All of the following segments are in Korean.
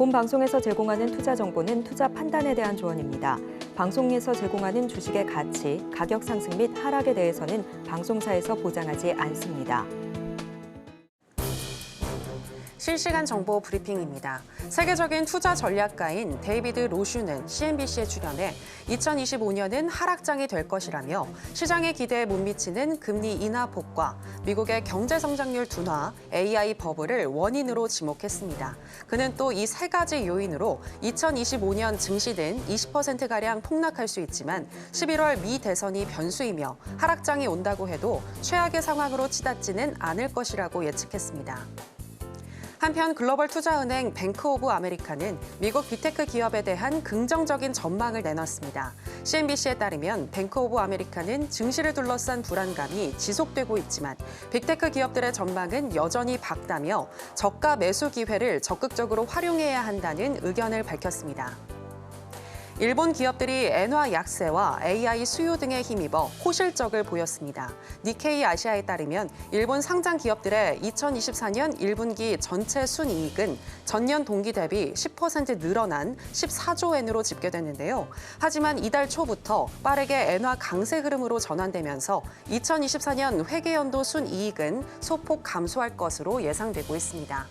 본 방송에서 제공하는 투자 정보는 투자 판단에 대한 조언입니다. 방송에서 제공하는 주식의 가치, 가격 상승 및 하락에 대해서는 방송사에서 보장하지 않습니다. 실시간 정보 브리핑입니다. 세계적인 투자 전략가인 데이비드 로슈는 CNBC에 출연해 2025년은 하락장이 될 것이라며 시장의 기대에 못 미치는 금리 인하 폭과 미국의 경제 성장률 둔화, AI 버블을 원인으로 지목했습니다. 그는 또 이 세 가지 요인으로 2025년 증시는 20%가량 폭락할 수 있지만 11월 미 대선이 변수이며 하락장이 온다고 해도 최악의 상황으로 치닫지는 않을 것이라고 예측했습니다. 한편 글로벌 투자은행 뱅크 오브 아메리카는 미국 빅테크 기업에 대한 긍정적인 전망을 내놨습니다. CNBC에 따르면 뱅크 오브 아메리카는 증시를 둘러싼 불안감이 지속되고 있지만 빅테크 기업들의 전망은 여전히 밝다며 저가 매수 기회를 적극적으로 활용해야 한다는 의견을 밝혔습니다. 일본 기업들이 엔화 약세와 AI 수요 등에 힘입어 호실적을 보였습니다. 니케이 아시아에 따르면 일본 상장 기업들의 2024년 1분기 전체 순이익은 전년 동기 대비 10% 늘어난 14조 엔으로 집계됐는데요. 하지만 이달 초부터 빠르게 엔화 강세 흐름으로 전환되면서 2024년 회계연도 순이익은 소폭 감소할 것으로 예상되고 있습니다.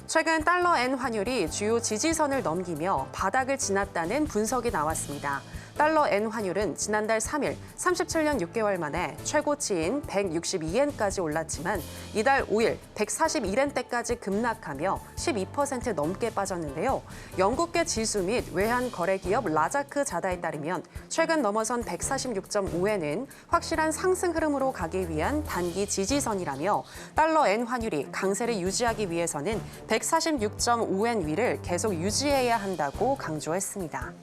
최근 달러 엔 환율이 주요 지지선을 넘기며 바닥을 지났다는 분석이 나왔습니다. 달러 엔 환율은 지난달 3일 37년 6개월 만에 최고치인 162엔까지 올랐지만 이달 5일 141엔대까지 급락하며 12% 넘게 빠졌는데요. 영국계 지수 및 외환 거래기업 라자크 자다에 따르면 최근 넘어선 146.5엔은 확실한 상승 흐름으로 가기 위한 단기 지지선이라며 달러 엔 환율이 강세를 유지하기 위해서는 146.5엔 위를 계속 유지해야 한다고 강조했습니다.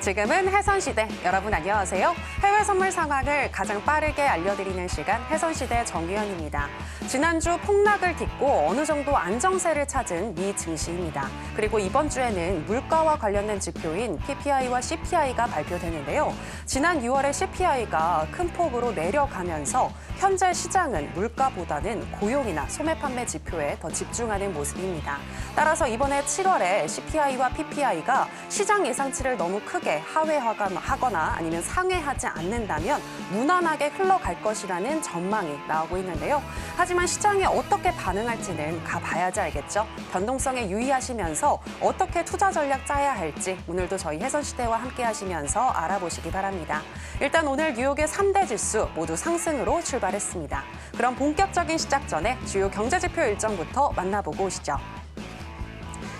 지금은 해선시대. 여러분 안녕하세요. 해외 선물 상황을 가장 빠르게 알려드리는 시간 해선시대 정유현입니다. 지난주 폭락을 딛고 어느 정도 안정세를 찾은 미 증시입니다. 그리고 이번 주에는 물가와 관련된 지표인 PPI와 CPI가 발표되는데요. 지난 6월에 CPI가 큰 폭으로 내려가면서 현재 시장은 물가보다는 고용이나 소매 판매 지표에 더 집중하는 모습입니다. 따라서 이번에 7월에 CPI와 PPI가 시장 예상치를 너무 크게 하회하거나 아니면 상회하지 않는다면 무난하게 흘러갈 것이라는 전망이 나오고 있는데요. 하지만 시장이 어떻게 반응할지는 가봐야지 알겠죠. 변동성에 유의하시면서 어떻게 투자 전략 짜야 할지 오늘도 저희 해선시대와 함께 하시면서 알아보시기 바랍니다. 일단 오늘 뉴욕의 3대 지수 모두 상승으로 출발했습니다. 그럼 본격적인 시작 전에 주요 경제지표 일정부터 만나보고 오시죠.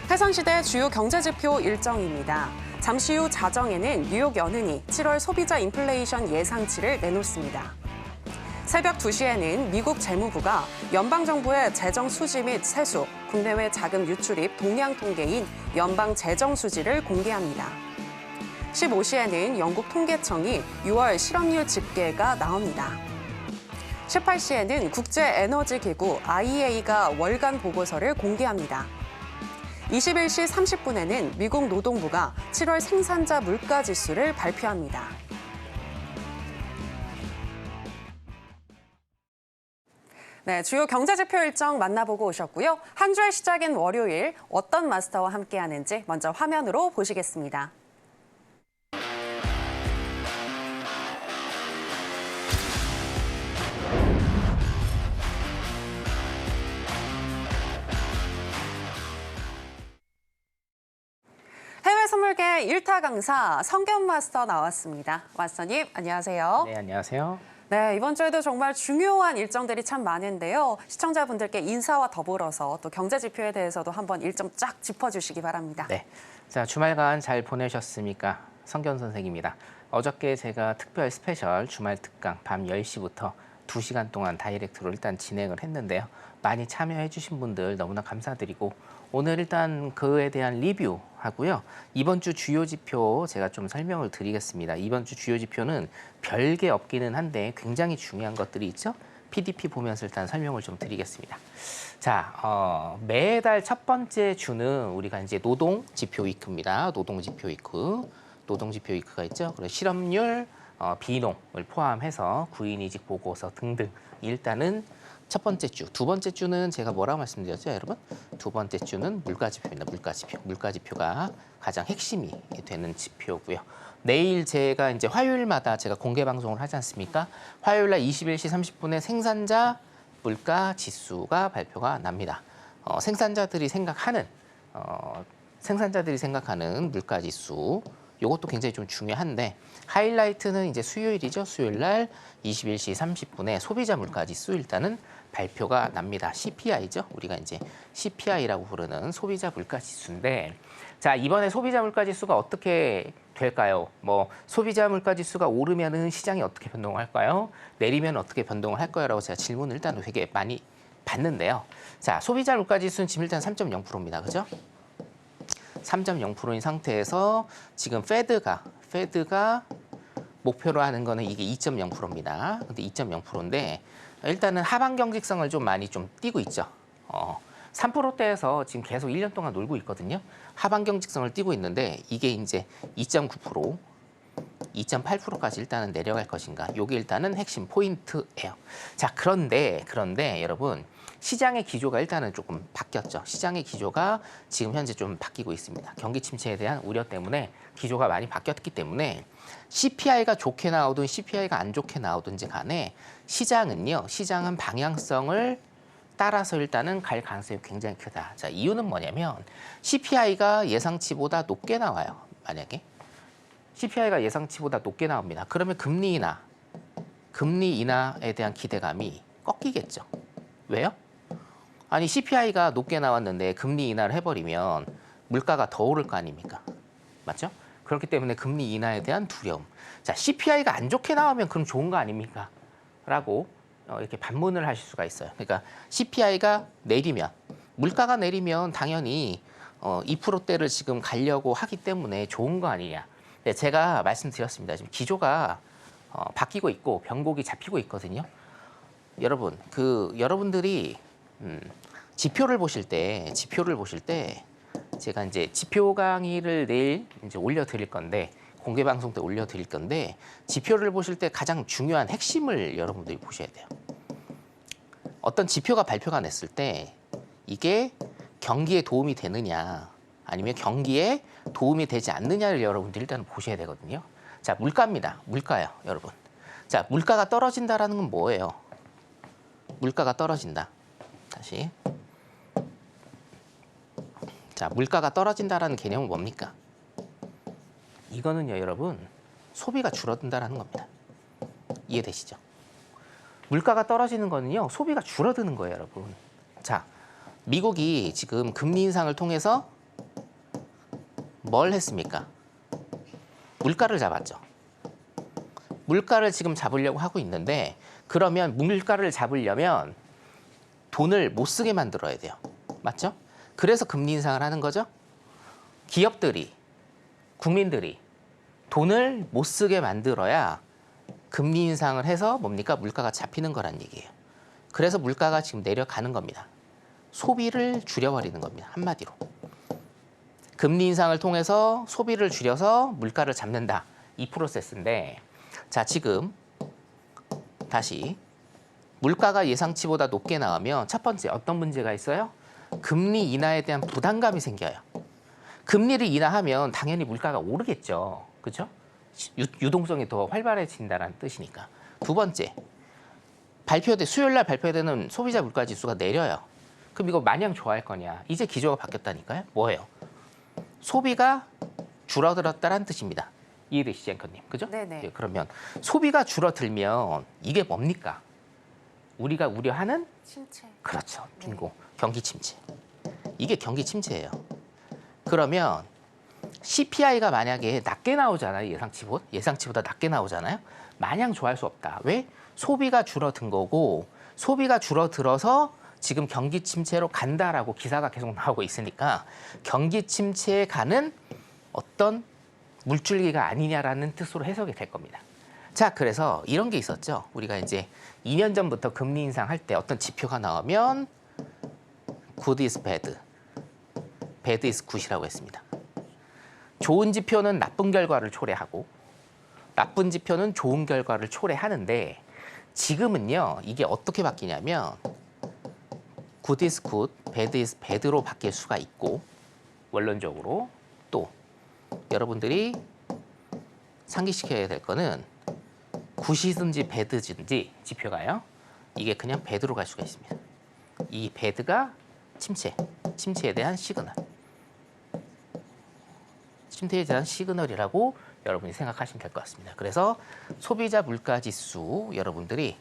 해선시대 주요 경제지표 일정입니다. 잠시 후 자정에는 뉴욕 연은이 7월 소비자 인플레이션 예상치를 내놓습니다. 새벽 2시에는 미국 재무부가 연방정부의 재정 수지 및 세수, 국내외 자금 유출입 동향 통계인 연방 재정 수지를 공개합니다. 15시에는 영국 통계청이 6월 실업률 집계가 나옵니다. 18시에는 국제에너지기구 IEA가 월간 보고서를 공개합니다. 21시 30분에는 미국 노동부가 7월 생산자 물가지수를 발표합니다. 네, 주요 경제지표 일정 만나보고 오셨고요. 한 주의 시작인 월요일 어떤 마스터와 함께하는지 먼저 화면으로 보시겠습니다. 해외 선물계 일타 강사 성견 마스터 나왔습니다. 마스터님, 안녕하세요. 네, 안녕하세요. 네, 이번 주에도 정말 중요한 일정들이 참 많은데요. 시청자분들께 인사와 더불어서 또 경제 지표에 대해서도 한번 일정 쫙 짚어주시기 바랍니다. 네, 자 주말간 잘 보내셨습니까? 성견 선생입니다. 어저께 제가 특별 스페셜 주말 특강 밤 10시부터 2시간 동안 다이렉트로 일단 진행을 했는데요. 많이 참여해 주신 분들 너무나 감사드리고 오늘 일단 그에 대한 리뷰 하고요. 이번 주 주요 지표 제가 좀 설명을 드리겠습니다. 이번 주 주요 지표는 별게 없기는 한데 굉장히 중요한 것들이 있죠. PDP 보면서 일단 설명을 좀 드리겠습니다. 자, 매달 첫 번째 주는 우리가 이제 노동 지표 위크입니다. 노동 지표 위크. 노동 지표 위크가 있죠. 그리고 실업률, 비농을 포함해서 구인이직 보고서 등등 일단은 첫 번째 주, 두 번째 주는 제가 뭐라고 말씀드렸죠, 여러분? 두 번째 주는 물가지표입니다. 물가지표. 물가지표가 가장 핵심이 되는 지표고요. 내일 제가 이제 화요일마다 제가 공개 방송을 하지 않습니까? 화요일 날 21시 30분에 생산자 물가 지수가 발표가 납니다. 생산자들이 생각하는 물가 지수 이것도 굉장히 좀 중요한데 하이라이트는 이제 수요일이죠. 수요일 날 21시 30분에 소비자 물가 지수 일단은 발표가 납니다. CPI죠. 우리가 이제 CPI라고 부르는 소비자 물가 지수인데 자, 이번에 소비자 물가 지수가 어떻게 될까요? 뭐 소비자 물가 지수가 오르면은 시장이 어떻게 변동을 할까요? 내리면 어떻게 변동을 할 거야라고 제가 질문을 일단 되게 많이 받는데요. 자, 소비자 물가 지수는 지금 일단 3.0%입니다. 그죠? 3.0%인 상태에서 지금 페드가 목표로 하는 거는 이게 2.0%입니다. 근데 2.0%인데 일단은 하방 경직성을 좀 많이 좀 띄고 있죠. 3%대에서 지금 계속 1년 동안 놀고 있거든요. 하방 경직성을 띄고 있는데 이게 이제 2.9%, 2.8%까지 일단은 내려갈 것인가. 이게 일단은 핵심 포인트예요. 자, 그런데 여러분 시장의 기조가 일단은 조금 바뀌었죠. 시장의 기조가 지금 현재 좀 바뀌고 있습니다. 경기 침체에 대한 우려 때문에 기조가 많이 바뀌었기 때문에 CPI가 좋게 나오든 CPI가 안 좋게 나오든지 간에 시장은 방향성을 따라서 일단은 갈 가능성이 굉장히 크다. 자, 이유는 뭐냐면 CPI가 예상치보다 높게 나와요. 만약에 CPI가 예상치보다 높게 나옵니다. 그러면 금리 인하에 대한 기대감이 꺾이겠죠. 왜요? 아니 CPI가 높게 나왔는데 금리 인하를 해버리면 물가가 더 오를 거 아닙니까? 맞죠? 그렇기 때문에 금리 인하에 대한 두려움. 자, CPI가 안 좋게 나오면 그럼 좋은 거 아닙니까? 라고 이렇게 반문을 하실 수가 있어요. 그러니까 CPI가 내리면 물가가 내리면 당연히 2%대를 지금 가려고 하기 때문에 좋은 거 아니냐. 네, 제가 말씀드렸습니다. 지금 기조가 바뀌고 있고 변곡이 잡히고 있거든요. 여러분, 여러분들이 지표를 보실 때 제가 이제 지표 강의를 내일 이제 올려드릴 건데 공개 방송 때 올려드릴 건데 지표를 보실 때 가장 중요한 핵심을 여러분들이 보셔야 돼요. 어떤 지표가 발표가 냈을 때 이게 경기에 도움이 되느냐 아니면 경기에 도움이 되지 않느냐를 여러분들이 일단 보셔야 되거든요. 자, 물가입니다. 물가요, 여러분. 자, 물가가 떨어진다라는 건 뭐예요? 물가가 떨어진다. 다시. 자, 물가가 떨어진다라는 개념은 뭡니까? 이거는요, 여러분, 소비가 줄어든다라는 겁니다. 이해되시죠? 물가가 떨어지는 거는요, 소비가 줄어드는 거예요, 여러분. 자, 미국이 지금 금리 인상을 통해서 뭘 했습니까? 물가를 잡았죠. 물가를 지금 잡으려고 하고 있는데 그러면 물가를 잡으려면 돈을 못 쓰게 만들어야 돼요. 맞죠? 그래서 금리 인상을 하는 거죠. 기업들이, 국민들이 돈을 못 쓰게 만들어야 금리 인상을 해서 뭡니까? 물가가 잡히는 거란 얘기예요. 그래서 물가가 지금 내려가는 겁니다. 소비를 줄여버리는 겁니다. 한마디로. 금리 인상을 통해서 소비를 줄여서 물가를 잡는다. 이 프로세스인데 자, 지금 다시 물가가 예상치보다 높게 나오면 첫 번째 어떤 문제가 있어요? 금리 인하에 대한 부담감이 생겨요. 금리를 인하하면 당연히 물가가 오르겠죠. 그렇죠? 유동성이 더 활발해진다는 뜻이니까. 두 번째, 수요일 날 발표되는 소비자 물가 지수가 내려요. 그럼 이거 마냥 좋아할 거냐? 이제 기조가 바뀌었다니까요. 뭐예요? 소비가 줄어들었다는 뜻입니다. 이해되시죠, 앵커님? 그죠? 네네. 예, 그러면 소비가 줄어들면 이게 뭡니까? 우리가 우려하는 침체. 그렇죠. 빙고. 경기 침체. 이게 경기 침체예요. 그러면 CPI가 만약에 낮게 나오잖아요. 예상치보다 낮게 나오잖아요. 마냥 좋아할 수 없다. 왜? 소비가 줄어든 거고 소비가 줄어들어서 지금 경기 침체로 간다라고 기사가 계속 나오고 있으니까 경기 침체에 가는 어떤 물줄기가 아니냐라는 뜻으로 해석이 될 겁니다. 자, 그래서 이런 게 있었죠. 우리가 이제 2년 전부터 금리 인상할 때 어떤 지표가 나오면 good is bad, bad is good이라고 했습니다. 좋은 지표는 나쁜 결과를 초래하고 나쁜 지표는 좋은 결과를 초래하는데 지금은요. 이게 어떻게 바뀌냐면 good is good, bad is bad로 바뀔 수가 있고 원론적으로 또 여러분들이 상기시켜야 될 거는 굿이든지 배드든지 지표가요. 이게 그냥 배드로 갈 수가 있습니다. 이 배드가 침체에 대한 시그널. 침체에 대한 시그널이라고 여러분이 생각하시면 될 것 같습니다. 그래서 소비자 물가 지수 여러분들이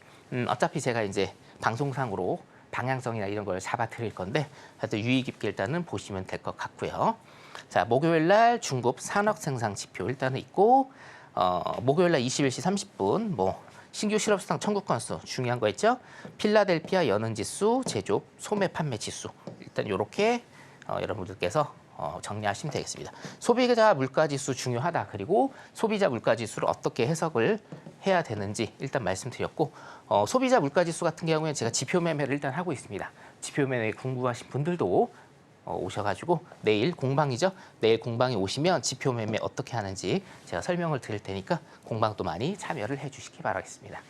어차피 제가 이제 방송상으로 방향성이나 이런 걸 잡아 드릴 건데 하여튼 유의 깊게 일단은 보시면 될 것 같고요. 자, 목요일 날 중급 산업 생산 지표 일단은 있고 목요일 날 21시 30분 뭐 신규 실업수당 청구 건수 중요한 거 있죠? 필라델피아 연은 지수, 제조업 소매 판매 지수 일단 이렇게 여러분들께서 정리하시면 되겠습니다. 소비자 물가 지수 중요하다. 그리고 소비자 물가 지수를 어떻게 해석을 해야 되는지 일단 말씀드렸고 소비자 물가 지수 같은 경우에 제가 지표 매매를 일단 하고 있습니다. 지표 매매 궁금하신 분들도 오셔가지고 내일 공방이죠. 내일 공방에 오시면 지표 매매 어떻게 하는지 제가 설명을 드릴 테니까 공방도 많이 참여를 해주시기 바라겠습니다.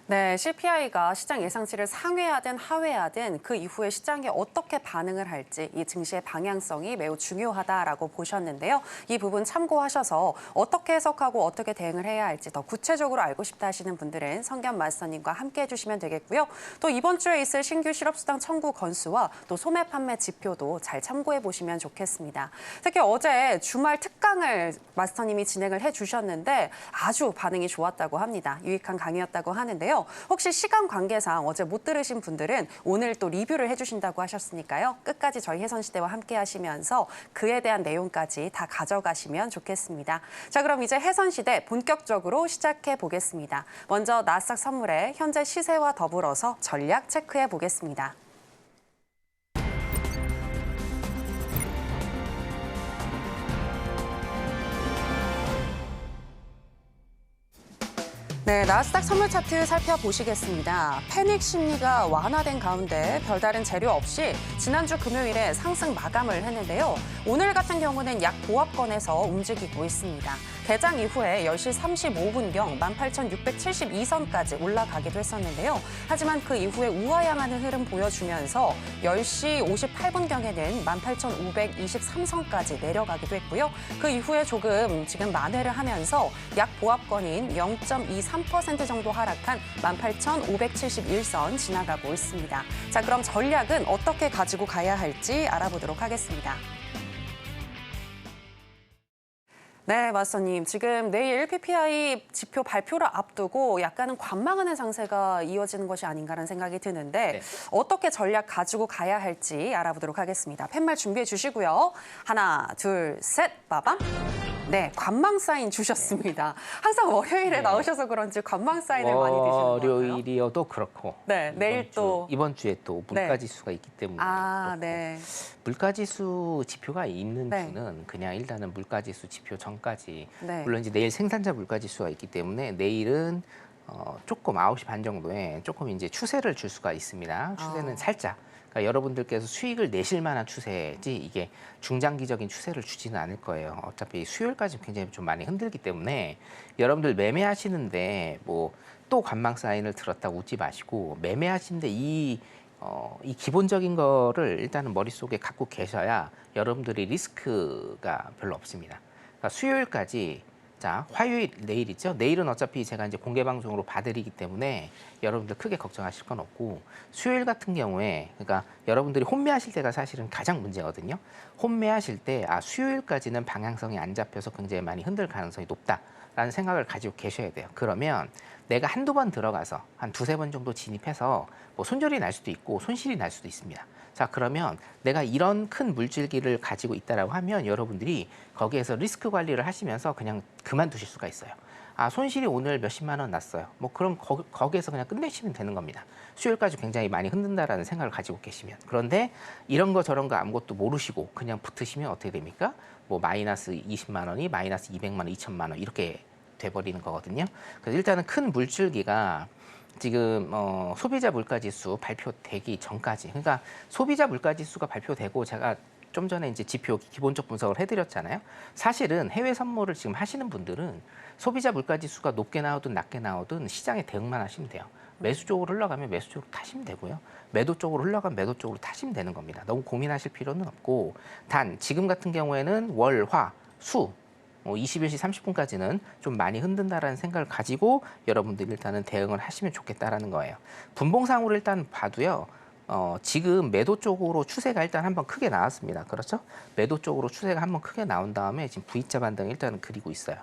네, CPI가 시장 예상치를 상회하든 하회하든 그 이후에 시장이 어떻게 반응을 할지 이 증시의 방향성이 매우 중요하다라고 보셨는데요. 이 부분 참고하셔서 어떻게 해석하고 어떻게 대응을 해야 할지 더 구체적으로 알고 싶다 하시는 분들은 성견 마스터님과 함께 해주시면 되겠고요. 또 이번 주에 있을 신규 실업수당 청구 건수와 또 소매 판매 지표도 잘 참고해 보시면 좋겠습니다. 특히 어제 주말 특강을 마스터님이 진행을 해주셨는데 아주 반응이 좋았다고 합니다. 유익한 강의였다고 하는데요. 혹시 시간 관계상 어제 못 들으신 분들은 오늘 또 리뷰를 해주신다고 하셨으니까요. 끝까지 저희 혜선시대와 함께 하시면서 그에 대한 내용까지 다 가져가시면 좋겠습니다. 자, 그럼 이제 혜선시대 본격적으로 시작해 보겠습니다. 먼저 나스닥 선물의 현재 시세와 더불어서 전략 체크해 보겠습니다. 네, 나스닥 선물 차트 살펴보시겠습니다. 패닉 심리가 완화된 가운데 별다른 재료 없이 지난주 금요일에 상승 마감을 했는데요. 오늘 같은 경우는 약 보합권에서 움직이고 있습니다. 개장 이후에 10시 35분경 18,672선까지 올라가기도 했었는데요. 하지만 그 이후에 우하향하는 흐름 보여주면서 10시 58분경에는 18,523선까지 내려가기도 했고요. 그 이후에 조금 지금 만회를 하면서 약 보합권인 0.23% 정도 하락한 18,571선 지나가고 있습니다. 자, 그럼 전략은 어떻게 가지고 가야 할지 알아보도록 하겠습니다. 네, 마스터님. 지금 내일 PPI 지표 발표를 앞두고 약간은 관망하는 장세가 이어지는 것이 아닌가라는 생각이 드는데 네. 어떻게 전략 가지고 가야 할지 알아보도록 하겠습니다. 팻말 준비해 주시고요. 하나, 둘, 셋, 빠밤. 네, 관망 사인 주셨습니다. 항상 월요일에 네. 나오셔서 그런지 관망 사인을 많이 드시는 것 같아요. 월요일이어도 그렇고 네, 내일 또. 이번 주에 또 물가지수가 있기 때문에 아, 그렇고. 네. 물가지수 지표가 있는 네. 주는 그냥 일단은 물가지수 지표 전까지 네. 물론 이제 내일 생산자 물가지수가 있기 때문에 내일은 조금 9시 반 정도에 조금 이제 추세를 줄 수가 있습니다. 추세는 살짝. 그러니까 여러분들께서 수익을 내실 만한 추세지 이게 중장기적인 추세를 주지는 않을 거예요. 어차피 수요일까지 굉장히 좀 많이 흔들기 때문에 여러분들 매매하시는데 뭐 또 관망 사인을 들었다고 웃지 마시고 매매하시는데 이 기본적인 거를 일단은 머릿속에 갖고 계셔야 여러분들이 리스크가 별로 없습니다. 그러니까 수요일까지 자, 화요일 내일 있죠? 내일은 어차피 제가 이제 공개 방송으로 봐드리기 때문에 여러분들 크게 걱정하실 건 없고 수요일 같은 경우에 그러니까 여러분들이 혼매하실 때가 사실은 가장 문제거든요. 혼매하실 때 수요일까지는 방향성이 안 잡혀서 굉장히 많이 흔들 가능성이 높다라는 생각을 가지고 계셔야 돼요. 그러면 내가 한두 번 들어가서 한 두세 번 정도 진입해서 뭐 손절이 날 수도 있고 손실이 날 수도 있습니다. 자, 그러면 내가 이런 큰 물질기를 가지고 있다라고 하면 여러분들이 거기에서 리스크 관리를 하시면서 그냥 그만두실 수가 있어요. 손실이 오늘 몇십만 원 났어요. 뭐 그럼 거기에서 그냥 끝내시면 되는 겁니다. 수요일까지 굉장히 많이 흔든다라는 생각을 가지고 계시면. 그런데 이런 거 저런 거 아무것도 모르시고 그냥 붙으시면 어떻게 됩니까? 뭐 마이너스 20만 원이 마이너스 200만 원, 2천만 원 이렇게 돼버리는 거거든요. 그래서 일단은 큰 물줄기가 지금 소비자 물가지수 발표되기 전까지, 그러니까 소비자 물가지수가 발표되고 제가 좀 전에 이제 지표 기본적 분석을 해드렸잖아요. 사실은 해외 선물을 지금 하시는 분들은 소비자 물가 지수가 높게 나오든 낮게 나오든 시장에 대응만 하시면 돼요. 매수 쪽으로 흘러가면 매수 쪽으로 타시면 되고요. 매도 쪽으로 흘러가면 매도 쪽으로 타시면 되는 겁니다. 너무 고민하실 필요는 없고, 단 지금 같은 경우에는 월, 화, 수 21시 30분까지는 좀 많이 흔든다라는 생각을 가지고 여러분들이 일단은 대응을 하시면 좋겠다라는 거예요. 분봉상으로 일단 봐도요. 지금 매도 쪽으로 추세가 일단 한번 크게 나왔습니다. 그렇죠? 매도 쪽으로 추세가 한번 크게 나온 다음에 지금 V자 반등 일단 그리고 있어요.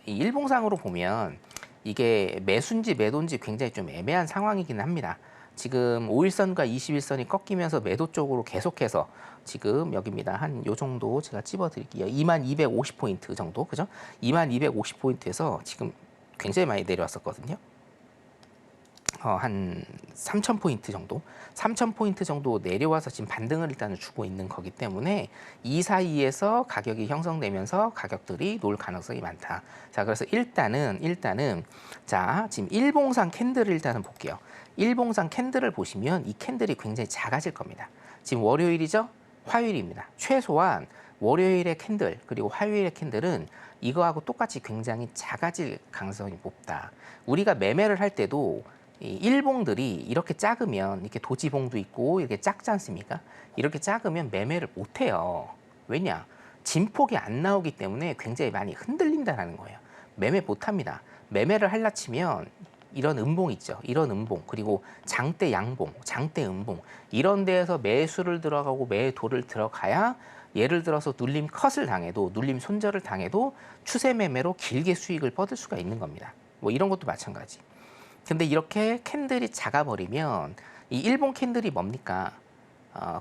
이 일봉상으로 보면 이게 매수인지 매도인지 굉장히 좀 애매한 상황이긴 합니다. 지금 5일선과 21선이 꺾이면서 매도 쪽으로 계속해서 지금 여기입니다. 한 요 정도 제가 찝어드릴게요. 2250포인트 정도, 그죠? 2250포인트에서 지금 굉장히 많이 내려왔었거든요. 한 3,000포인트 정도, 3,000포인트 정도 내려와서 지금 반등을 일단은 주고 있는 거기 때문에 이 사이에서 가격이 형성되면서 가격들이 놓을 가능성이 많다. 자, 그래서 일단은 자, 지금 일봉상 캔들을 일단은 볼게요. 일봉상 캔들을 보시면 이 캔들이 굉장히 작아질 겁니다. 지금 월요일이죠? 화요일입니다. 최소한 월요일의 캔들 그리고 화요일의 캔들은 이거하고 똑같이 굉장히 작아질 가능성이 높다. 우리가 매매를 할 때도 이 일봉들이 이렇게 작으면 이렇게 도지봉도 있고 이렇게 작지 않습니까? 이렇게 작으면 매매를 못 해요. 왜냐? 진폭이 안 나오기 때문에 굉장히 많이 흔들린다는 거예요. 매매 못 합니다. 매매를 하려 치면 이런 음봉 있죠. 이런 음봉 그리고 장대 양봉, 장대 음봉 이런 데에서 매수를 들어가고 매도를 들어가야 예를 들어서 눌림 컷을 당해도 눌림 손절을 당해도 추세 매매로 길게 수익을 뻗을 수가 있는 겁니다. 뭐 이런 것도 마찬가지. 근데 이렇게 캔들이 작아버리면 이 일본 캔들이 뭡니까?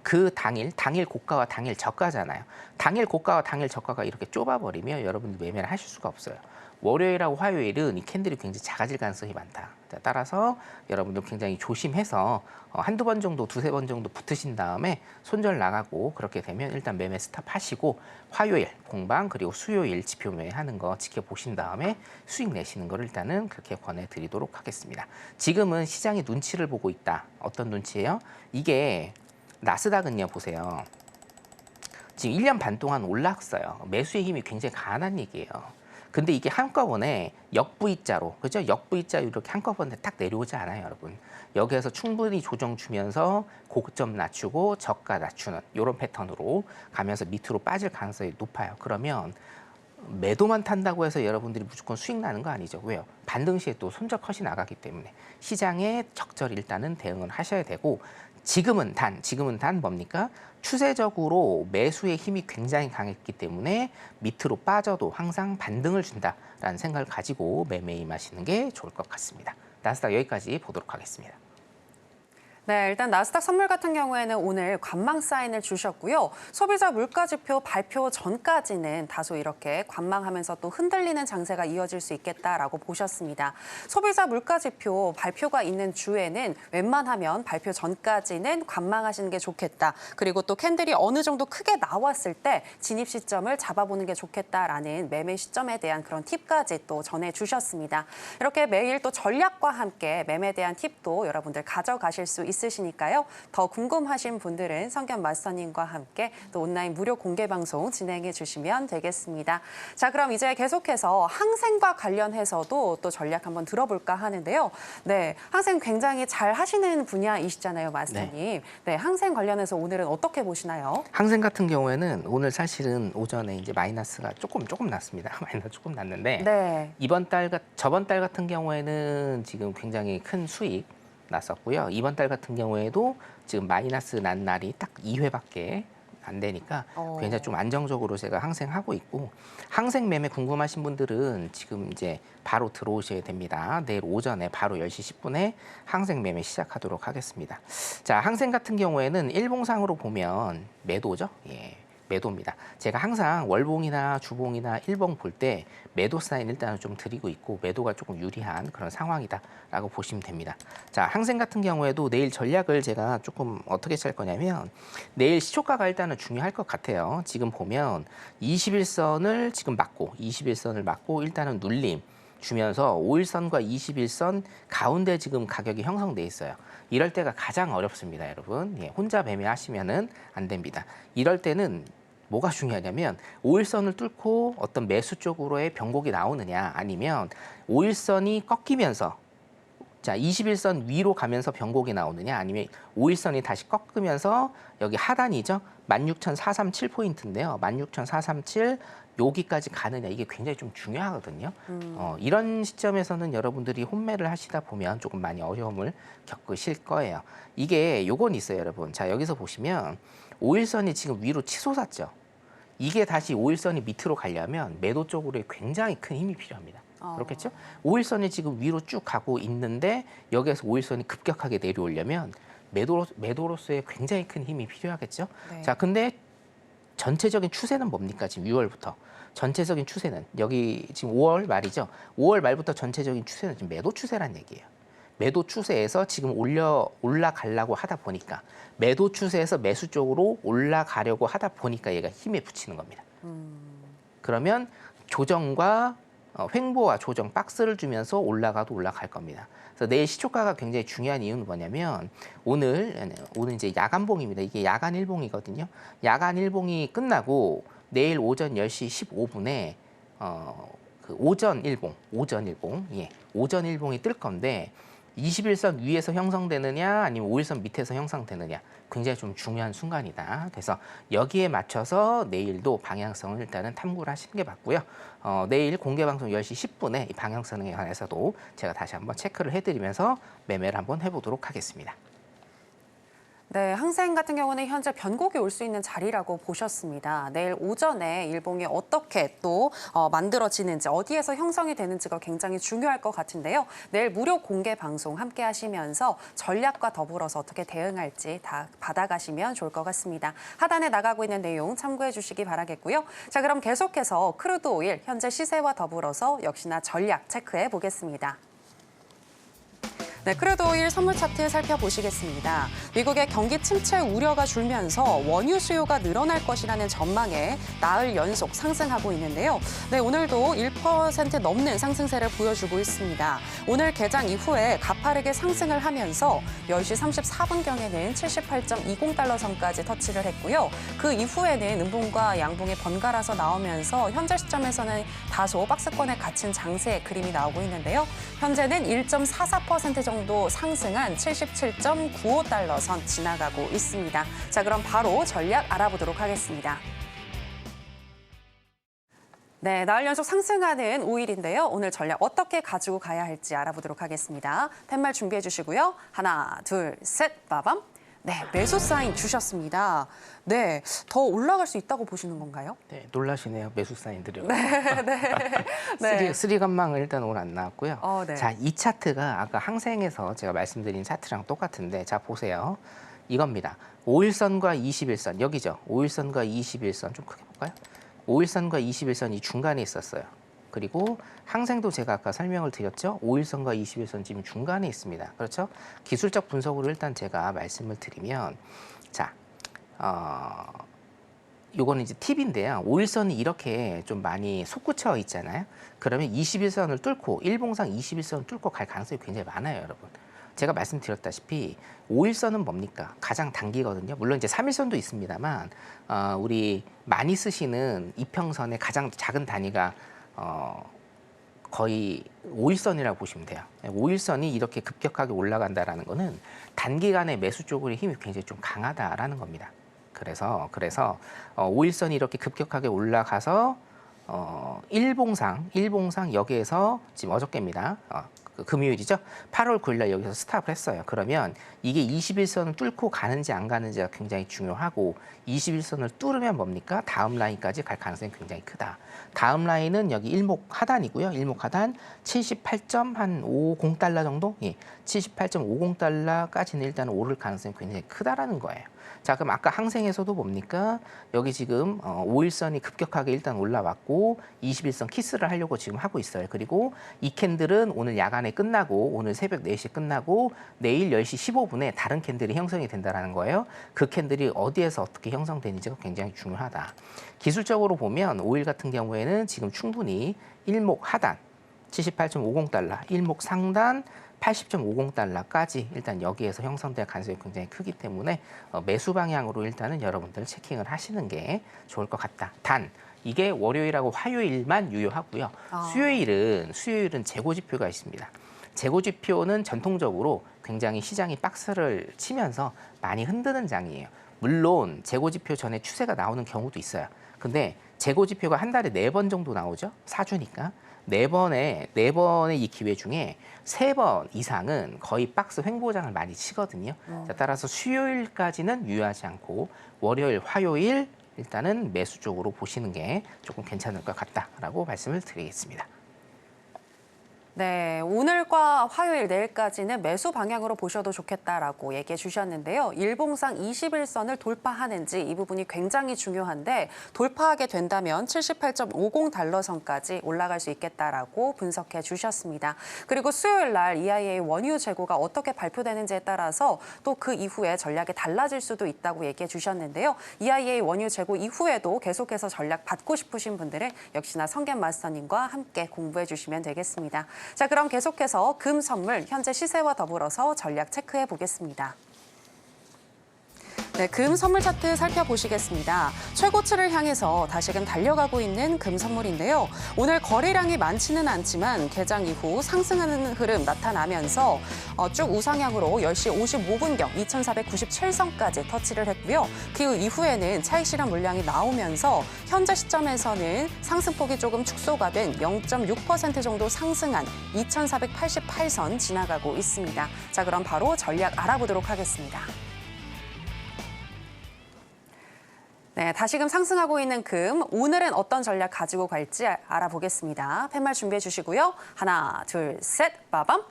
그 당일 고가와 당일 저가잖아요. 당일 고가와 당일 저가가 이렇게 좁아버리면 여러분들 매매를 하실 수가 없어요. 월요일하고 화요일은 이 캔들이 굉장히 작아질 가능성이 많다. 따라서 여러분들 굉장히 조심해서 한두 번 정도, 두세 번 정도 붙으신 다음에 손절 나가고 그렇게 되면 일단 매매 스탑하시고 화요일 공방 그리고 수요일 지표 매매하는 거 지켜보신 다음에 수익 내시는 걸 일단은 그렇게 권해드리도록 하겠습니다. 지금은 시장이 눈치를 보고 있다. 어떤 눈치예요? 이게 나스닥은요, 보세요. 지금 1년 반 동안 올랐어요. 매수의 힘이 굉장히 강한 얘기예요. 근데 이게 한꺼번에 역V자로, 그죠? 역V자 이렇게 한꺼번에 딱 내려오지 않아요, 여러분. 여기에서 충분히 조정 주면서 고점 낮추고 저가 낮추는 이런 패턴으로 가면서 밑으로 빠질 가능성이 높아요. 그러면 매도만 탄다고 해서 여러분들이 무조건 수익 나는 거 아니죠. 왜요? 반등 시에 또 손절 컷이 나가기 때문에 시장에 적절히 일단은 대응을 하셔야 되고 지금은 단 뭡니까? 추세적으로 매수의 힘이 굉장히 강했기 때문에 밑으로 빠져도 항상 반등을 준다라는 생각을 가지고 매매에 임하시는 게 좋을 것 같습니다. 나스닥 여기까지 보도록 하겠습니다. 네, 일단 나스닥 선물 같은 경우에는 오늘 관망 사인을 주셨고요. 소비자 물가지표 발표 전까지는 다소 이렇게 관망하면서 또 흔들리는 장세가 이어질 수 있겠다라고 보셨습니다. 소비자 물가지표 발표가 있는 주에는 웬만하면 발표 전까지는 관망하시는 게 좋겠다. 그리고 또 캔들이 어느 정도 크게 나왔을 때 진입 시점을 잡아보는 게 좋겠다라는 매매 시점에 대한 그런 팁까지 또 전해주셨습니다. 이렇게 매일 또 전략과 함께 매매에 대한 팁도 여러분들 가져가실 수 있으시니까요. 더 궁금하신 분들은 성견 마스터님과 함께 또 온라인 무료 공개 방송 진행해 주시면 되겠습니다. 자, 그럼 이제 계속해서 항생과 관련해서도 또 전략 한번 들어볼까 하는데요. 네, 항생 굉장히 잘 하시는 분야이시잖아요, 마스터님. 네, 항생 관련해서 오늘은 어떻게 보시나요? 항생 같은 경우에는 오늘 사실은 오전에 이제 마이너스가 조금 났습니다. 마이너스 조금 났는데 네. 저번 달 같은 경우에는 지금 굉장히 큰 수익 났었고요. 이번 달 같은 경우에도 지금 마이너스 난 날이 딱 2회밖에 안 되니까 굉장히 좀 안정적으로 제가 항생하고 있고 항생 매매 궁금하신 분들은 지금 이제 바로 들어오셔야 됩니다. 내일 오전에 바로 10시 10분에 항생 매매 시작하도록 하겠습니다. 자, 항생 같은 경우에는 일봉상으로 보면 매도죠. 예. 매도입니다. 제가 항상 월봉이나 주봉이나 일봉 볼 때 매도 사인 일단은 좀 드리고 있고 매도가 조금 유리한 그런 상황이다라고 보시면 됩니다. 자, 항생 같은 경우에도 내일 전략을 제가 조금 어떻게 짤 거냐면 내일 시초가가 일단은 중요할 것 같아요. 지금 보면 21선을 지금 막고 21선을 막고 일단은 눌림 주면서 5일선과 21선 가운데 지금 가격이 형성돼 있어요. 이럴 때가 가장 어렵습니다, 여러분. 예, 혼자 매매하시면은 안 됩니다. 이럴 때는 뭐가 중요하냐면 5일선을 뚫고 어떤 매수 쪽으로의 변곡이 나오느냐, 아니면 5일선이 꺾이면서 자, 21선 위로 가면서 변곡이 나오느냐, 아니면 5일선이 다시 꺾으면서 여기 하단이죠. 16,437포인트인데요. 16,437 여기까지 가느냐, 이게 굉장히 좀 중요하거든요. 이런 시점에서는 여러분들이 혼매를 하시다 보면 조금 많이 어려움을 겪으실 거예요. 이게 요건 있어요, 여러분. 자, 여기서 보시면 5일선이 지금 위로 치솟았죠. 이게 다시 5일선이 밑으로 가려면 매도 쪽으로 굉장히 큰 힘이 필요합니다. 그렇겠죠? 5일선이 지금 위로 쭉 가고 있는데 여기에서 5일선이 급격하게 내려오려면 매도로서의 굉장히 큰 힘이 필요하겠죠? 네. 자, 근데 전체적인 추세는 뭡니까? 지금 6월부터. 전체적인 추세는 여기 지금 5월 말이죠. 5월 말부터 전체적인 추세는 지금 매도 추세란 얘기예요. 매도 추세에서 지금 올라가려고 하다 보니까 매도 추세에서 매수 쪽으로 올라가려고 하다 보니까 얘가 힘에 붙이는 겁니다. 그러면 조정과 횡보와 조정 박스를 주면서 올라가도 올라갈 겁니다. 그래서 내일 시초가가 굉장히 중요한 이유는 뭐냐면 오늘 이제 야간봉입니다. 이게 야간 일봉이거든요. 야간 일봉이 끝나고 내일 오전 10시 15분에 그 오전 일봉, 예, 오전 일봉이 뜰 건데 21선 위에서 형성되느냐 아니면 5일선 밑에서 형성되느냐 굉장히 좀 중요한 순간이다. 그래서 여기에 맞춰서 내일도 방향성을 일단은 탐구를 하시는 게 맞고요. 내일 공개방송 10시 10분에 이 방향성에 관해서도 제가 다시 한번 체크를 해드리면서 매매를 한번 해보도록 하겠습니다. 네, 항생 같은 경우는 현재 변곡이 올 수 있는 자리라고 보셨습니다. 내일 오전에 일봉이 어떻게 또 만들어지는지, 어디에서 형성이 되는지가 굉장히 중요할 것 같은데요. 내일 무료 공개 방송 함께 하시면서 전략과 더불어서 어떻게 대응할지 다 받아가시면 좋을 것 같습니다. 하단에 나가고 있는 내용 참고해 주시기 바라겠고요. 자, 그럼 계속해서 크루드 오일 현재 시세와 더불어서 역시나 전략 체크해 보겠습니다. 네, 크루드 오일 선물 차트 살펴보시겠습니다. 미국의 경기 침체 우려가 줄면서 원유 수요가 늘어날 것이라는 전망에 나흘 연속 상승하고 있는데요. 네, 오늘도 1% 넘는 상승세를 보여주고 있습니다. 오늘 개장 이후에 가파르게 상승을 하면서 10시 34분경에는 78.20달러 선까지 터치를 했고요. 그 이후에는 음봉과 양봉이 번갈아서 나오면서 현재 시점에서는 다소 박스권에 갇힌 장세의 그림이 나오고 있는데요. 현재는 1.44% 정도 상승한 77.95달러 선 지나가고 있습니다. 자, 그럼 바로 전략 알아보도록 하겠습니다. 네, 나흘 연속 상승하는 오일인데요. 오늘 전략 어떻게 가지고 가야 할지 알아보도록 하겠습니다. 팻말 준비해 주시고요. 하나, 둘, 셋, 빠밤. 네, 매수 사인 주셨습니다. 네, 더 올라갈 수 있다고 보시는 건가요? 네, 놀라시네요. 매수 사인들이. 네. 쓰리건망은 일단 오늘 안 나왔고요. 네. 자, 이 차트가 아까 항생에서 제가 말씀드린 차트랑 똑같은데, 자, 보세요. 이겁니다. 5일선과 21선, 여기죠. 5일선과 21선, 좀 크게 볼까요? 5일선과 21선 이 중간에 있었어요. 그리고 항생도 제가 아까 설명을 드렸죠. 5일선과 21선 지금 중간에 있습니다. 그렇죠? 기술적 분석으로 일단 제가 말씀을 드리면, 자, 요거는 이제 팁인데요. 5일선이 이렇게 좀 많이 솟구쳐 있잖아요. 그러면 21선을 뚫고, 일봉상 21선을 뚫고 갈 가능성이 굉장히 많아요, 여러분. 제가 말씀드렸다시피 5일선은 뭡니까? 가장 단기거든요. 물론 이제 3일선도 있습니다만 우리 많이 쓰시는 이평선의 가장 작은 단위가 거의 5일선이라고 보시면 돼요. 5일선이 이렇게 급격하게 올라간다라는 거는 단기간에 매수 쪽으로의 힘이 굉장히 좀 강하다라는 겁니다. 그래서 5일선이 이렇게 급격하게 올라가서 일봉상 여기에서 지금 어저께입니다. 금요일이죠. 8월 9일 날 여기서 스탑을 했어요. 그러면 이게 21선을 뚫고 가는지 안 가는지가 굉장히 중요하고 21선을 뚫으면 뭡니까? 다음 라인까지 갈 가능성이 굉장히 크다. 다음 라인은 여기 일목 하단이고요. 일목 하단 78.50달러 정도? 예. 78.50달러까지는 일단 오를 가능성이 굉장히 크다라는 거예요. 자, 그럼 아까 항생에서도 뭡니까? 여기 지금 5일선이 급격하게 일단 올라왔고 21선 키스를 하려고 지금 하고 있어요. 그리고 이 캔들은 오늘 야간에 끝나고 오늘 새벽 4시에 끝나고 내일 10시 15분에 다른 캔들이 형성이 된다는 거예요. 그 캔들이 어디에서 어떻게 형성되는지가 굉장히 중요하다. 기술적으로 보면 5일 같은 경우에는 지금 충분히 일목 하단 78.50달러, 일목 상단 80.50달러까지 일단 여기에서 형성될 가능성이 굉장히 크기 때문에 매수 방향으로 일단은 여러분들 체킹을 하시는 게 좋을 것 같다. 단 이게 월요일하고 화요일만 유효하고요. 수요일은 재고 지표가 있습니다. 재고 지표는 전통적으로 굉장히 시장이 박스를 치면서 많이 흔드는 장이에요. 물론 재고 지표 전에 추세가 나오는 경우도 있어요. 근데 재고 지표가 한 달에 4번 정도 나오죠. 4주니까. 4번의 이 기회 중에 3번 이상은 거의 박스 횡보장을 많이 치거든요. 자, 따라서 수요일까지는 유효하지 않고 월요일, 화요일 일단은 매수 쪽으로 보시는 게 조금 괜찮을 것 같다라고 말씀을 드리겠습니다. 네, 오늘과 화요일, 내일까지는 매수 방향으로 보셔도 좋겠다라고 얘기해 주셨는데요. 일봉상 21선을 돌파하는지 이 부분이 굉장히 중요한데 돌파하게 된다면 78.50달러 선까지 올라갈 수 있겠다라고 분석해 주셨습니다. 그리고 수요일 날 EIA 원유 재고가 어떻게 발표되는지에 따라서 또 그 이후에 전략이 달라질 수도 있다고 얘기해 주셨는데요. EIA 원유 재고 이후에도 계속해서 전략 받고 싶으신 분들은 역시나 성겐 마스터님과 함께 공부해 주시면 되겠습니다. 자, 그럼 계속해서 금 선물 현재 시세와 더불어서 전략 체크해 보겠습니다. 네, 금 선물 차트 살펴보시겠습니다. 최고치를 향해서 다시금 달려가고 있는 금 선물인데요. 오늘 거래량이 많지는 않지만 개장 이후 상승하는 흐름 나타나면서 쭉 우상향으로 10시 55분경 2,497선까지 터치를 했고요. 그 이후에는 차익 실현 물량이 나오면서 현재 시점에서는 상승폭이 조금 축소가 된 0.6% 정도 상승한 2,488선 지나가고 있습니다. 자, 그럼 바로 전략 알아보도록 하겠습니다. 네, 다시금 상승하고 있는 금, 오늘은 어떤 전략 가지고 갈지 알아보겠습니다. 팻말 준비해 주시고요. 하나, 둘, 셋, 빠밤.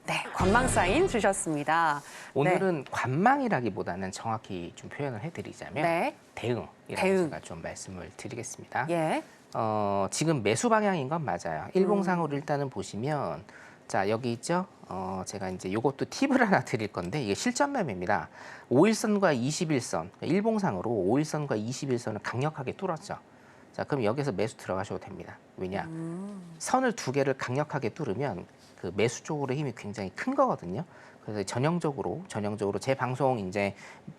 네, 관망 사인 주셨습니다. 오늘은 관망이라기보다는 정확히 좀 표현을 해드리자면 네. 대응이라고 제가 좀 말씀을 드리겠습니다. 예. 지금 매수 방향인 건 맞아요. 일봉상으로 일단은 보시면 자, 여기 있죠? 제가 이제 요것도 팁을 하나 드릴 건데 이게 실전 매매입니다. 5일선과 21선, 일봉상으로 5일선과 21선을 강력하게 뚫었죠. 자, 그럼 여기서 매수 들어가셔도 됩니다. 왜냐? 선을 2개를 강력하게 뚫으면 그 매수 쪽으로 힘이 굉장히 큰 거거든요. 그래서 전형적으로 제 방송 이제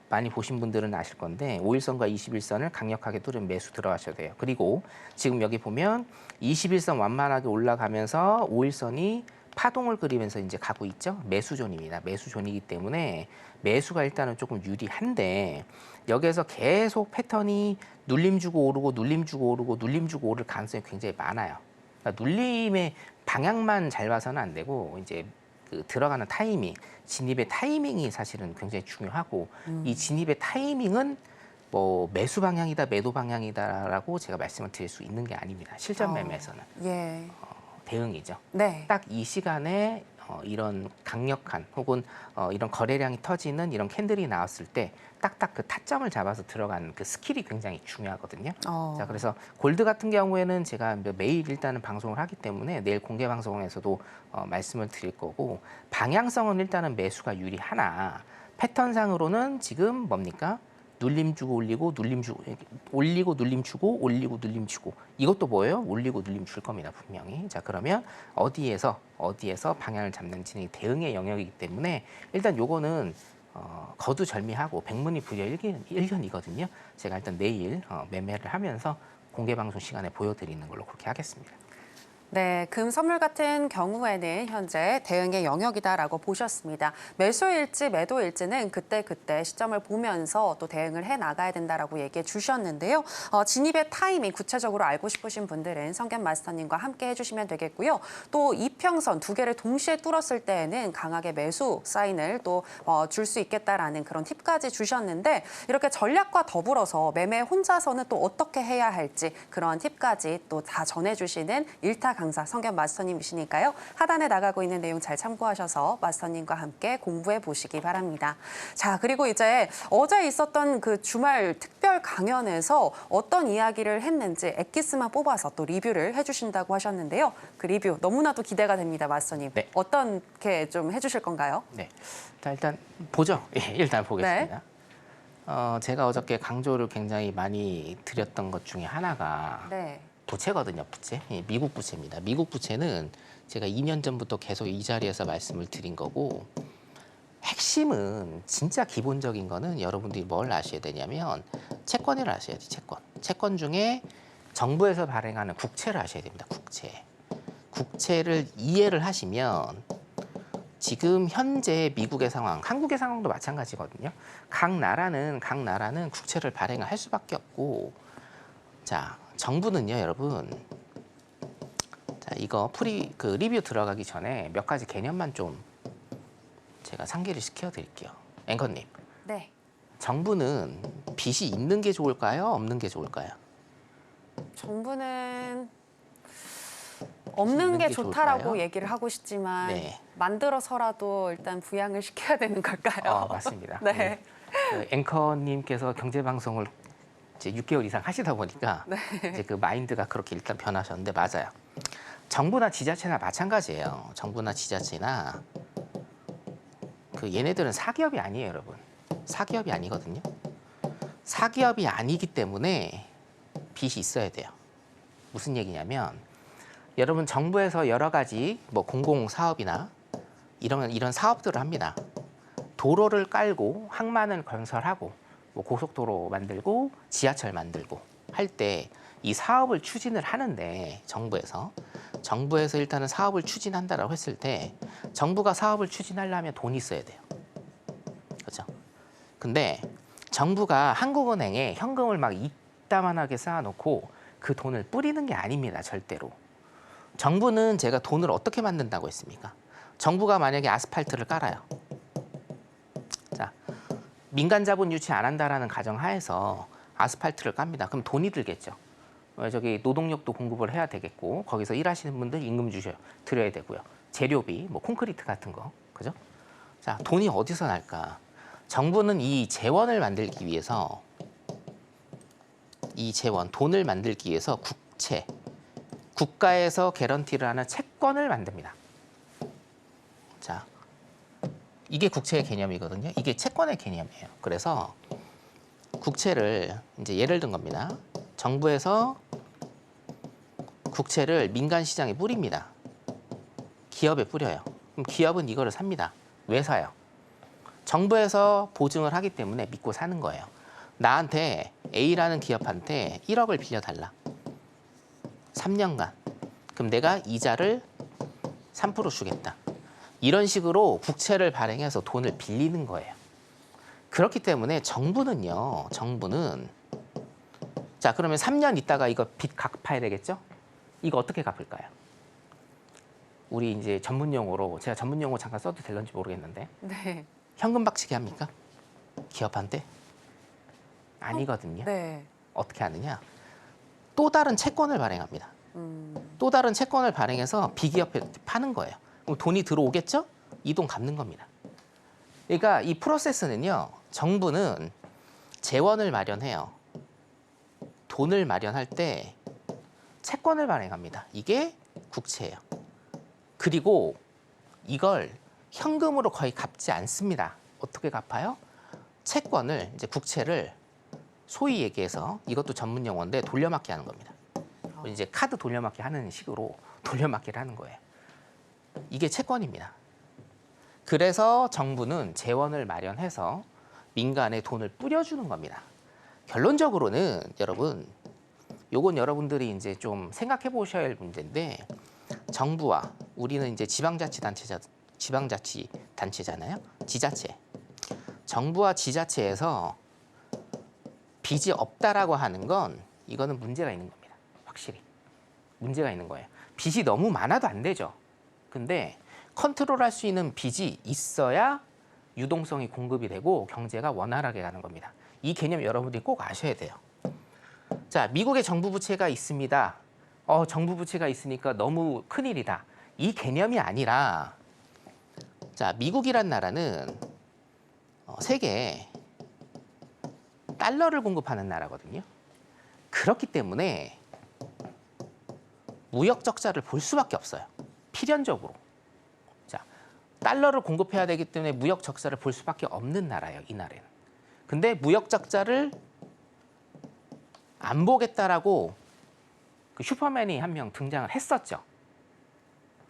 많이 보신 분들은 아실 건데 5일선과 21선을 강력하게 뚫으면 매수 들어가셔야 돼요. 그리고 지금 여기 보면 21선 완만하게 올라가면서 5일선이 파동을 그리면서 이제 가고 있죠. 매수존입니다. 매수존이기 때문에 매수가 일단은 조금 유리한데 여기에서 계속 패턴이 눌림 주고 오르고 눌림 주고 오르고 눌림 주고 오를 가능성이 굉장히 많아요. 그러니까 눌림의 방향만 잘 봐서는 안 되고 이제 그 들어가는 타이밍, 진입의 타이밍이 사실은 굉장히 중요하고 이 진입의 타이밍은 뭐 매수 방향이다, 매도 방향이다라고 제가 말씀을 드릴 수 있는 게 아닙니다. 실전 매매에서는. 예. 대응이죠. 네. 딱 이 시간에 이런 강력한 혹은 이런 거래량이 터지는 이런 캔들이 나왔을 때 딱딱 그 타점을 잡아서 들어가는 그 스킬이 굉장히 중요하거든요. 자, 그래서 골드 같은 경우에는 제가 매일 일단은 방송을 하기 때문에 내일 공개 방송에서도 말씀을 드릴 거고 방향성은 일단은 매수가 유리하나 패턴상으로는 지금 뭡니까? 눌림 주고 올리고 눌림 주고 올리고 눌림 주고 올리고 눌림 주고 이것도 뭐예요? 올리고 눌림 줄 겁니다 분명히. 자, 그러면 어디에서 방향을 잡는지는 대응의 영역이기 때문에 일단 요거는 거두절미하고 백문이불여일견이거든요. 제가 일단 내일 매매를 하면서 공개 방송 시간에 보여드리는 걸로 그렇게 하겠습니다. 네, 금 선물 같은 경우에는 현재 대응의 영역이다라고 보셨습니다. 매수일지 매도일지는 그때그때 시점을 보면서 또 대응을 해 나가야 된다라고 얘기해 주셨는데요. 진입의 타이밍 구체적으로 알고 싶으신 분들은 성겐 마스터님과 함께 해주시면 되겠고요. 또 이평선 2개를 동시에 뚫었을 때에는 강하게 매수 사인을 또 줄 수 있겠다라는 그런 팁까지 주셨는데 이렇게 전략과 더불어서 매매 혼자서는 또 어떻게 해야 할지 그런 팁까지 또 다 전해주시는 일타 강사 성견 마스터님이시니까요. 하단에 나가고 있는 내용 잘 참고하셔서 마스터님과 함께 공부해 보시기 바랍니다. 자, 그리고 이제 어제 있었던 그 주말 특별 강연에서 어떤 이야기를 했는지 엑기스만 뽑아서 또 리뷰를 해주신다고 하셨는데요. 그 리뷰 너무나도 기대가 됩니다, 마스터님. 네. 어떻게 좀 해주실 건가요? 네, 자, 일단 보죠. 예, 일단 보겠습니다. 제가 어저께 강조를 굉장히 많이 드렸던 것 중에 하나가 네. 부채거든요, 부채. 미국 부채입니다. 미국 부채는 제가 2년 전부터 계속 이 자리에서 말씀을 드린 거고, 핵심은 진짜 기본적인 거는 여러분들이 뭘 아셔야 되냐면 채권을 아셔야 돼요. 채권 중에 정부에서 발행하는 국채를 아셔야 됩니다. 국채를 이해를 하시면 지금 현재 미국의 상황, 한국의 상황도 마찬가지거든요. 각 나라는 국채를 발행을 할 수밖에 없고, 자, 정부는요, 여러분. 자, 이거 리뷰 들어가기 전에 몇 가지 개념만 좀 제가 상기를 시켜드릴게요. 앵커님. 네. 정부는 빚이 있는 게 좋을까요? 없는 게 좋을까요? 정부는 없는 게 좋다라고 좋을까요? 얘기를 하고 싶지만 네. 만들어서라도 일단 부양을 시켜야 되는 걸까요? 맞습니다. 네. 그 앵커님께서 경제방송을 이제 6개월 이상 하시다 보니까 이제 그 마인드가 그렇게 일단 변하셨는데 맞아요. 정부나 지자체나 마찬가지예요. 정부나 지자체나 얘네들은 사기업이 아니에요, 여러분. 사기업이 아니거든요. 사기업이 아니기 때문에 빚이 있어야 돼요. 무슨 얘기냐면 여러분 정부에서 여러 가지 공공 사업이나 이런 사업들을 합니다. 도로를 깔고 항만을 건설하고 고속도로 만들고 지하철 만들고 할 때 이 사업을 추진을 하는데 정부에서 일단은 사업을 추진한다라고 했을 때 정부가 사업을 추진하려면 돈이 있어야 돼요. 그렇죠? 근데 정부가 한국은행에 현금을 막 이따만하게 쌓아놓고 그 돈을 뿌리는 게 아닙니다. 절대로. 정부는 제가 돈을 어떻게 만든다고 했습니까? 정부가 만약에 아스팔트를 깔아요. 자, 민간 자본 유치 안 한다라는 가정하에서 아스팔트를 깝니다. 그럼 돈이 들겠죠. 저기 노동력도 공급을 해야 되겠고 거기서 일하시는 분들 임금 드려야 되고요. 재료비, 콘크리트 같은 거, 그죠? 자, 돈이 어디서 날까? 정부는 이 재원을 만들기 위해서 돈을 만들기 위해서 국가에서 개런티를 하는 채권을 만듭니다. 자, 이게 국채의 개념이거든요. 이게 채권의 개념이에요. 그래서 국채를 이제 예를 든 겁니다. 정부에서 국채를 민간 시장에 뿌립니다. 기업에 뿌려요. 그럼 기업은 이거를 삽니다. 왜 사요? 정부에서 보증을 하기 때문에 믿고 사는 거예요. 나한테 A라는 기업한테 1억을 빌려달라. 3년간. 그럼 내가 이자를 3% 주겠다. 이런 식으로 국채를 발행해서 돈을 빌리는 거예요. 그렇기 때문에 정부는 자, 그러면 3년 있다가 이거 빚 갚아야 되겠죠? 이거 어떻게 갚을까요? 우리 이제 제가 전문 용어 잠깐 써도 될런지 모르겠는데 네. 현금 박치기 합니까? 기업한테? 아니거든요. 네. 어떻게 하느냐? 또 다른 채권을 발행합니다. 또 다른 채권을 발행해서 비기업에 파는 거예요. 그럼 돈이 들어오겠죠? 이 돈 갚는 겁니다. 그러니까 이 프로세스는요. 정부는 재원을 마련해요. 돈을 마련할 때 채권을 발행합니다. 이게 국채예요. 그리고 이걸 현금으로 거의 갚지 않습니다. 어떻게 갚아요? 채권을, 이제 국채를 소위 얘기해서 이것도 전문 용어인데 돌려막기 하는 겁니다. 이제 카드 돌려막기 하는 식으로 돌려막기를 하는 거예요. 이게 채권입니다. 그래서 정부는 재원을 마련해서 민간에 돈을 뿌려주는 겁니다. 결론적으로는 여러분, 요건 여러분들이 이제 좀 생각해 보셔야 할 문제인데 정부와 우리는 이제 지방자치단체잖아요. 지자체. 정부와 지자체에서 빚이 없다라고 하는 건 이거는 문제가 있는 겁니다. 확실히. 문제가 있는 거예요. 빚이 너무 많아도 안 되죠. 근데 컨트롤할 수 있는 빚이 있어야 유동성이 공급이 되고 경제가 원활하게 가는 겁니다. 이 개념 여러분들이 꼭 아셔야 돼요. 자, 미국의 정부 부채가 있습니다. 정부 부채가 있으니까 너무 큰일이다. 이 개념이 아니라 자, 미국이란 나라는 세계에 달러를 공급하는 나라거든요. 그렇기 때문에 무역 적자를 볼 수밖에 없어요. 필연적으로. 자, 달러를 공급해야 되기 때문에 무역 적자를 볼 수밖에 없는 나라예요. 이 나라는. 근데 무역 적자를 안 보겠다라고 그 슈퍼맨이 한 명 등장을 했었죠.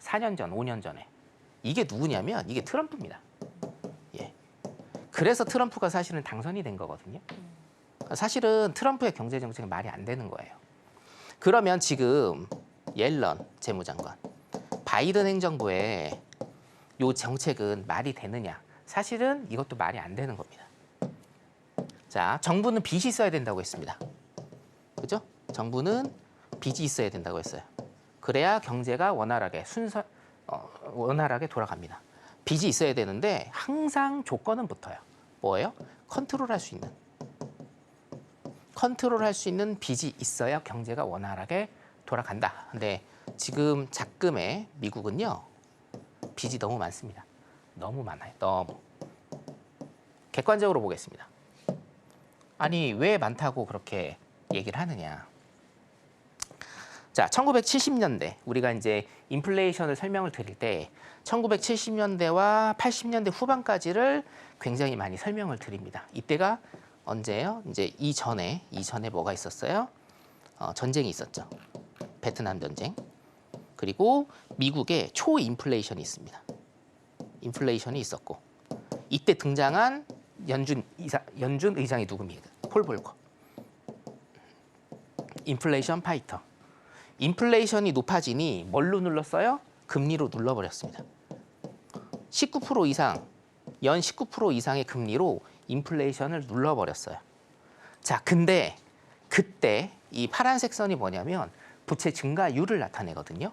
4년 전, 5년 전에. 이게 누구냐면 이게 트럼프입니다. 예. 그래서 트럼프가 사실은 당선이 된 거거든요. 사실은 트럼프의 경제 정책은 말이 안 되는 거예요. 그러면 지금 옐런 재무장관, 바이든 행정부의 요 정책은 말이 되느냐? 사실은 이것도 말이 안 되는 겁니다. 자, 정부는 빚이 있어야 된다고 했습니다. 그죠? 정부는 빚이 있어야 된다고 했어요. 그래야 경제가 원활하게 원활하게 돌아갑니다. 빚이 있어야 되는데 항상 조건은 붙어요. 뭐예요? 컨트롤할 수 있는 빚이 있어야 경제가 원활하게 돌아간다. 근데 지금 작금의 미국은요, 빚이 너무 많습니다. 너무 많아요. 너무. 객관적으로 보겠습니다. 아니, 왜 많다고 그렇게 얘기를 하느냐. 자, 1970년대 우리가 이제 인플레이션을 설명을 드릴 때 1970년대와 80년대 후반까지를 굉장히 많이 설명을 드립니다. 이때가 언제예요? 이제 이전에 뭐가 있었어요? 전쟁이 있었죠. 베트남 전쟁. 그리고 미국에 초인플레이션이 있습니다. 인플레이션이 있었고 이때 등장한 연준 의장이 누굽니까? 폴 볼커. 인플레이션 파이터. 인플레이션이 높아지니 뭘로 눌렀어요? 금리로 눌러버렸습니다. 19% 이상, 연 19% 이상의 금리로 인플레이션을 눌러버렸어요. 자, 근데 그때 이 파란색 선이 뭐냐면 부채 증가율을 나타내거든요.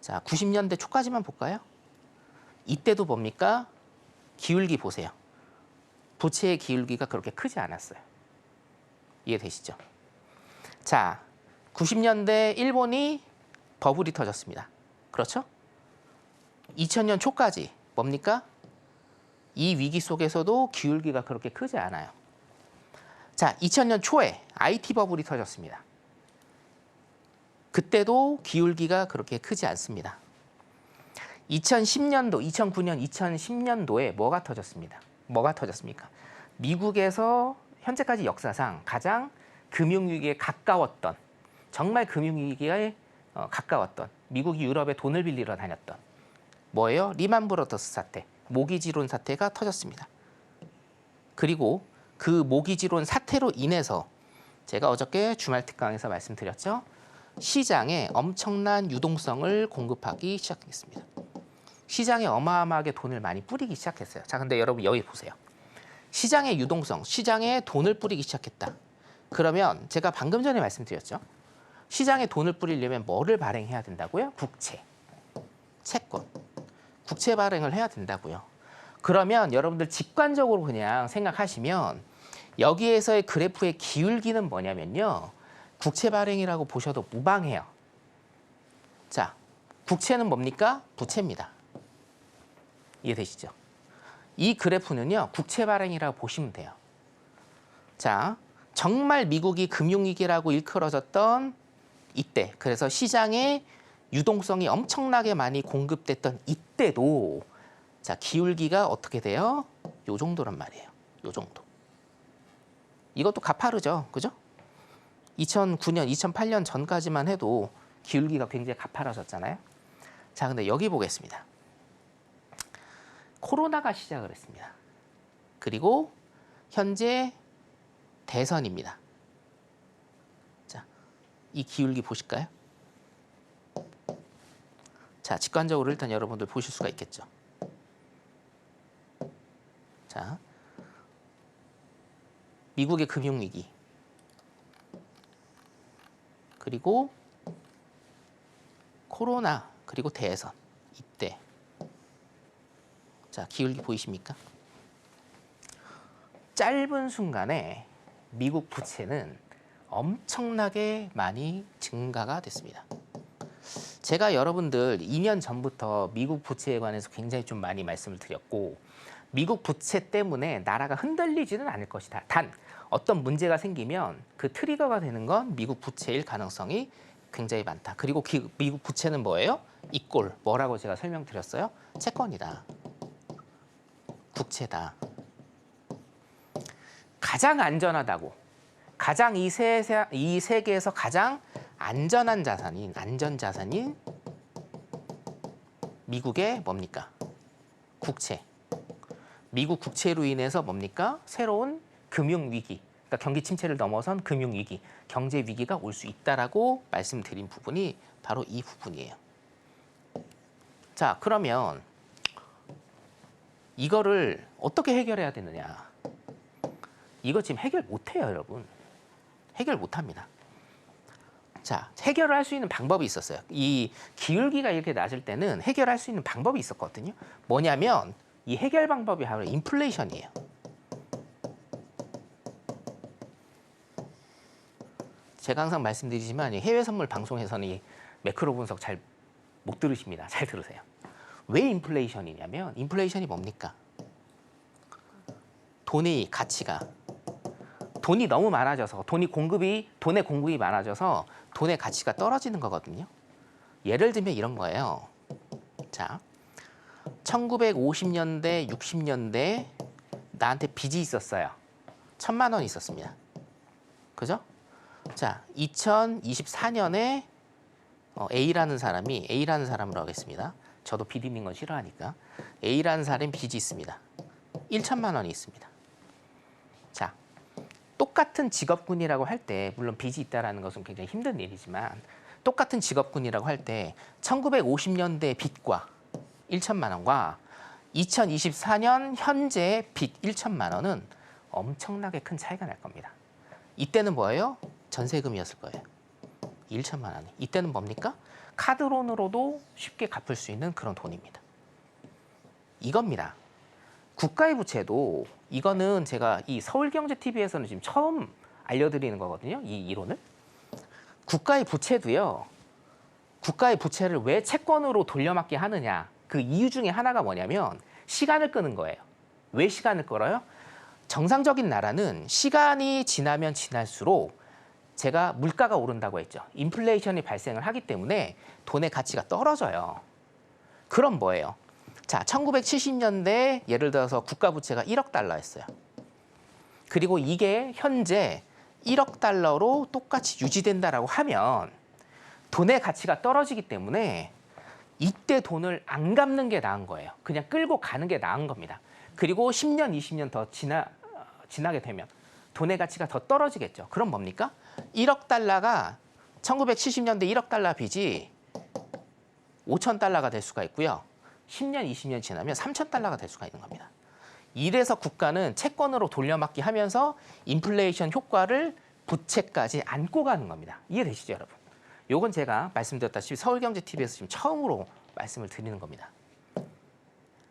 자, 90년대 초까지만 볼까요? 이때도 뭡니까? 기울기 보세요. 부채의 기울기가 그렇게 크지 않았어요. 이해되시죠? 자, 90년대 일본이 버블이 터졌습니다. 그렇죠? 2000년 초까지 뭡니까? 이 위기 속에서도 기울기가 그렇게 크지 않아요. 자, 2000년 초에 IT 버블이 터졌습니다. 그때도 기울기가 그렇게 크지 않습니다. 2010년도, 2009년, 2010년도에 뭐가 터졌습니다. 뭐가 터졌습니까? 미국에서 현재까지 역사상 가장 금융위기에 가까웠던, 정말 금융위기에 가까웠던, 미국이 유럽에 돈을 빌리러 다녔던 뭐예요? 리만 브러더스 사태, 모기지론 사태가 터졌습니다. 그리고 그 모기지론 사태로 인해서 제가 어저께 주말 특강에서 말씀드렸죠. 시장에 엄청난 유동성을 공급하기 시작했습니다. 시장에 어마어마하게 돈을 많이 뿌리기 시작했어요. 자, 근데 여러분 여기 보세요. 시장의 유동성, 시장에 돈을 뿌리기 시작했다. 그러면 제가 방금 전에 말씀드렸죠. 시장에 돈을 뿌리려면 뭐를 발행해야 된다고요? 국채, 채권, 국채 발행을 해야 된다고요. 그러면 여러분들 직관적으로 그냥 생각하시면 여기에서의 그래프의 기울기는 뭐냐면요. 국채 발행이라고 보셔도 무방해요. 자, 국채는 뭡니까? 부채입니다. 이해되시죠? 이 그래프는요. 국채 발행이라고 보시면 돼요. 자, 정말 미국이 금융위기라고 일컬어졌던 이때, 그래서 시장에 유동성이 엄청나게 많이 공급됐던 이때도 자, 기울기가 어떻게 돼요? 요 정도란 말이에요. 요 정도. 이것도 가파르죠. 그죠? 2009년, 2008년 전까지만 해도 기울기가 굉장히 가파라졌잖아요. 자, 근데 여기 보겠습니다. 코로나가 시작을 했습니다. 그리고 현재 대선입니다. 자, 이 기울기 보실까요? 자, 직관적으로 일단 여러분들 보실 수가 있겠죠. 자, 미국의 금융위기, 그리고 코로나, 그리고 대선, 이때. 자, 기울기 보이십니까? 짧은 순간에 미국 부채는 엄청나게 많이 증가가 됐습니다. 제가 여러분들 2년 전부터 미국 부채에 관해서 굉장히 좀 많이 말씀을 드렸고, 미국 부채 때문에 나라가 흔들리지는 않을 것이다. 단 어떤 문제가 생기면 그 트리거가 되는 건 미국 부채일 가능성이 굉장히 많다. 그리고 미국 부채는 뭐예요? 이꼴 뭐라고 제가 설명드렸어요? 채권이다. 국채다. 가장 안전하다고, 가장 이 세계에서 가장 안전한 자산인 안전자산인 미국의 뭡니까? 국채. 미국 국채로 인해서 뭡니까? 새로운 금융위기, 그러니까 경기 침체를 넘어선 금융위기, 경제위기가 올 수 있다라고 말씀드린 부분이 바로 이 부분이에요. 자, 그러면 이거를 어떻게 해결해야 되느냐? 이거 지금 해결 못해요, 여러분. 해결 못합니다. 자, 해결을 할 수 있는 방법이 있었어요. 이 기울기가 이렇게 낮을 때는 해결할 수 있는 방법이 있었거든요. 뭐냐면 이 해결 방법이 바로 인플레이션이에요. 제가 항상 말씀드리지만 이 해외 선물 방송에서는 이 매크로 분석 잘 못 들으십니다. 잘 들으세요. 왜 인플레이션이냐면 인플레이션이 뭡니까? 돈의 가치가 돈이 너무 많아져서 돈의 공급이 많아져서 돈의 가치가 떨어지는 거거든요. 예를 들면 이런 거예요. 자, 1950년대, 60년대 나한테 빚이 있었어요. 1,000만 원 있었습니다. 그죠? 자, 2024년에 A라는 사람으로 하겠습니다. 저도 빚 있는 건 싫어하니까. A라는 사람이 빚이 있습니다. 1,000만 원이 있습니다. 자, 똑같은 직업군이라고 할 때 물론 빚이 있다는 것은 굉장히 힘든 일이지만 똑같은 직업군이라고 할 때 1950년대 빚과 1,000만 원과 2024년 현재 빚 1,000만 원은 엄청나게 큰 차이가 날 겁니다. 이때는 뭐예요? 전세금이었을 거예요. 1,000만 원이. 이때는 뭡니까? 카드론으로도 쉽게 갚을 수 있는 그런 돈입니다. 이겁니다. 국가의 부채도 이거는 제가 이 서울경제TV에서는 지금 처음 알려드리는 거거든요. 이 이론을. 국가의 부채도요. 국가의 부채를 왜 채권으로 돌려막게 하느냐. 그 이유 중에 하나가 뭐냐면 시간을 끄는 거예요. 왜 시간을 끌어요? 정상적인 나라는 시간이 지나면 지날수록 제가 물가가 오른다고 했죠. 인플레이션이 발생을 하기 때문에 돈의 가치가 떨어져요. 그럼 뭐예요? 자, 1970년대 예를 들어서 국가 부채가 1억 달러였어요. 그리고 이게 현재 1억 달러로 똑같이 유지된다라고 하면 돈의 가치가 떨어지기 때문에 이때 돈을 안 갚는 게 나은 거예요. 그냥 끌고 가는 게 나은 겁니다. 그리고 10년, 20년 더 지나게 되면 돈의 가치가 더 떨어지겠죠. 그럼 뭡니까? 1억 달러가 1970년대 1억 달러 빚이 5천 달러가 될 수가 있고요. 10년, 20년 지나면 3천 달러가 될 수가 있는 겁니다. 이래서 국가는 채권으로 돌려막기 하면서 인플레이션 효과를 부채까지 안고 가는 겁니다. 이해되시죠, 여러분? 요건 제가 말씀드렸다시피 서울경제TV에서 지금 처음으로 말씀을 드리는 겁니다.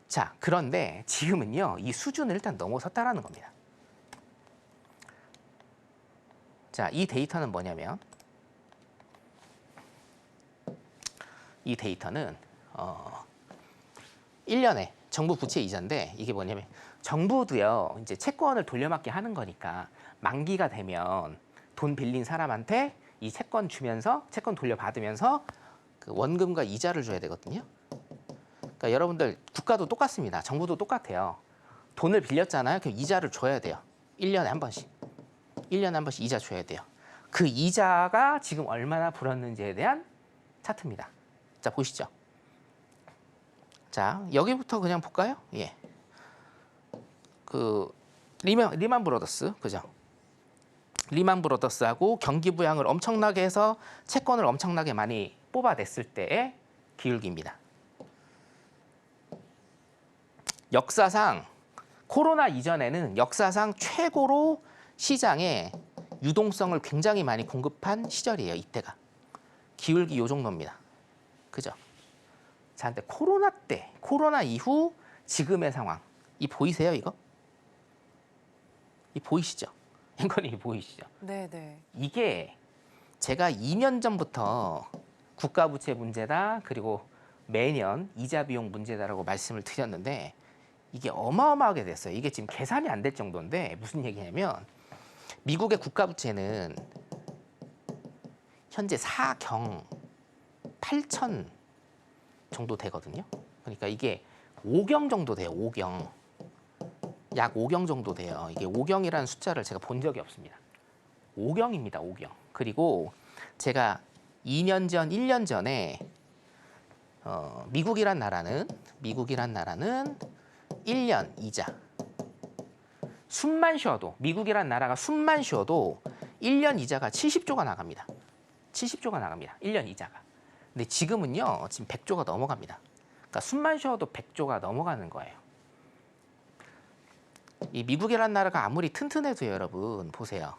자, 그런데 지금은요, 이 수준을 일단 넘어섰다라는 겁니다. 자, 이 데이터는 뭐냐면 이 데이터는 1년에 정부 부채 이자인데 이게 뭐냐면 정부도요, 이제 채권을 돌려막기 하는 거니까 만기가 되면 돈 빌린 사람한테 이 채권 주면서 채권 돌려받으면서 그 원금과 이자를 줘야 되거든요. 그러니까 여러분들 국가도 똑같습니다. 정부도 똑같아요. 돈을 빌렸잖아요. 그럼 이자를 줘야 돼요. 1년에 한 번씩. 1년에 한 번씩 이자 줘야 돼요. 그 이자가 지금 얼마나 불었는지에 대한 차트입니다. 자, 보시죠. 자, 여기부터 그냥 볼까요? 예. 그 리만 브로더스, 그죠? 리만 브로더스하고 경기 부양을 엄청나게 해서 채권을 엄청나게 많이 뽑아냈을 때의 기울기입니다. 역사상 코로나 이전에는 역사상 최고로 시장에 유동성을 굉장히 많이 공급한 시절이에요. 이때가. 기울기 요 정도입니다. 그죠? 자, 근데 코로나 이후 지금의 상황. 이 보이세요, 이거? 이 보이시죠? 이거는 보이시죠? 네, 네. 이게 제가 2년 전부터 국가 부채 문제다. 그리고 매년 이자 비용 문제다라고 말씀을 드렸는데 이게 어마어마하게 됐어요. 이게 지금 계산이 안 될 정도인데 무슨 얘기냐면 미국의 국가 부채는 현재 4경 8천 정도 되거든요. 그러니까 이게 5경 정도 돼요. 5경. 약 5경 정도 돼요. 이게 5경이라는 숫자를 제가 본 적이 없습니다. 5경입니다. 5경. 그리고 제가 2년 전, 1년 전에 미국이란 나라는 1년 이자. 숨만 쉬어도 미국이란 나라가 숨만 쉬어도 1년 이자가 70조가 나갑니다. 70조가 나갑니다. 1년 이자가. 근데 지금은요. 지금 100조가 넘어갑니다. 그러니까 숨만 쉬어도 100조가 넘어가는 거예요. 이 미국이란 나라가 아무리 튼튼해도요, 여러분 보세요.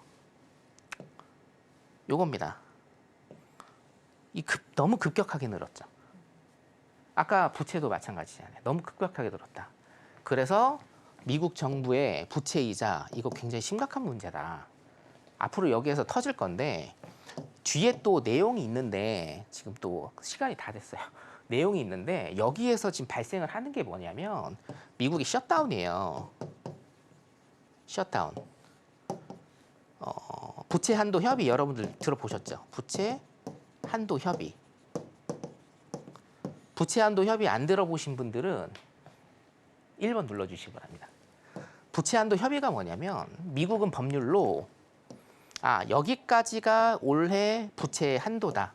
요겁니다. 너무 급격하게 늘었죠. 아까 부채도 마찬가지잖아요. 너무 급격하게 늘었다. 그래서 미국 정부의 부채 이자 이거 굉장히 심각한 문제다. 앞으로 여기에서 터질 건데 뒤에 또 내용이 있는데 지금 또 시간이 다 됐어요. 내용이 있는데 여기에서 지금 발생을 하는 게 뭐냐면 미국이 셧다운이에요. 셧다운. 부채 한도 협의 여러분들 들어보셨죠? 부채 한도 협의. 부채 한도 협의 안 들어보신 분들은 1번 눌러주시기 바랍니다. 부채 한도 협의가 뭐냐면 미국은 법률로 여기까지가 올해 부채 한도다.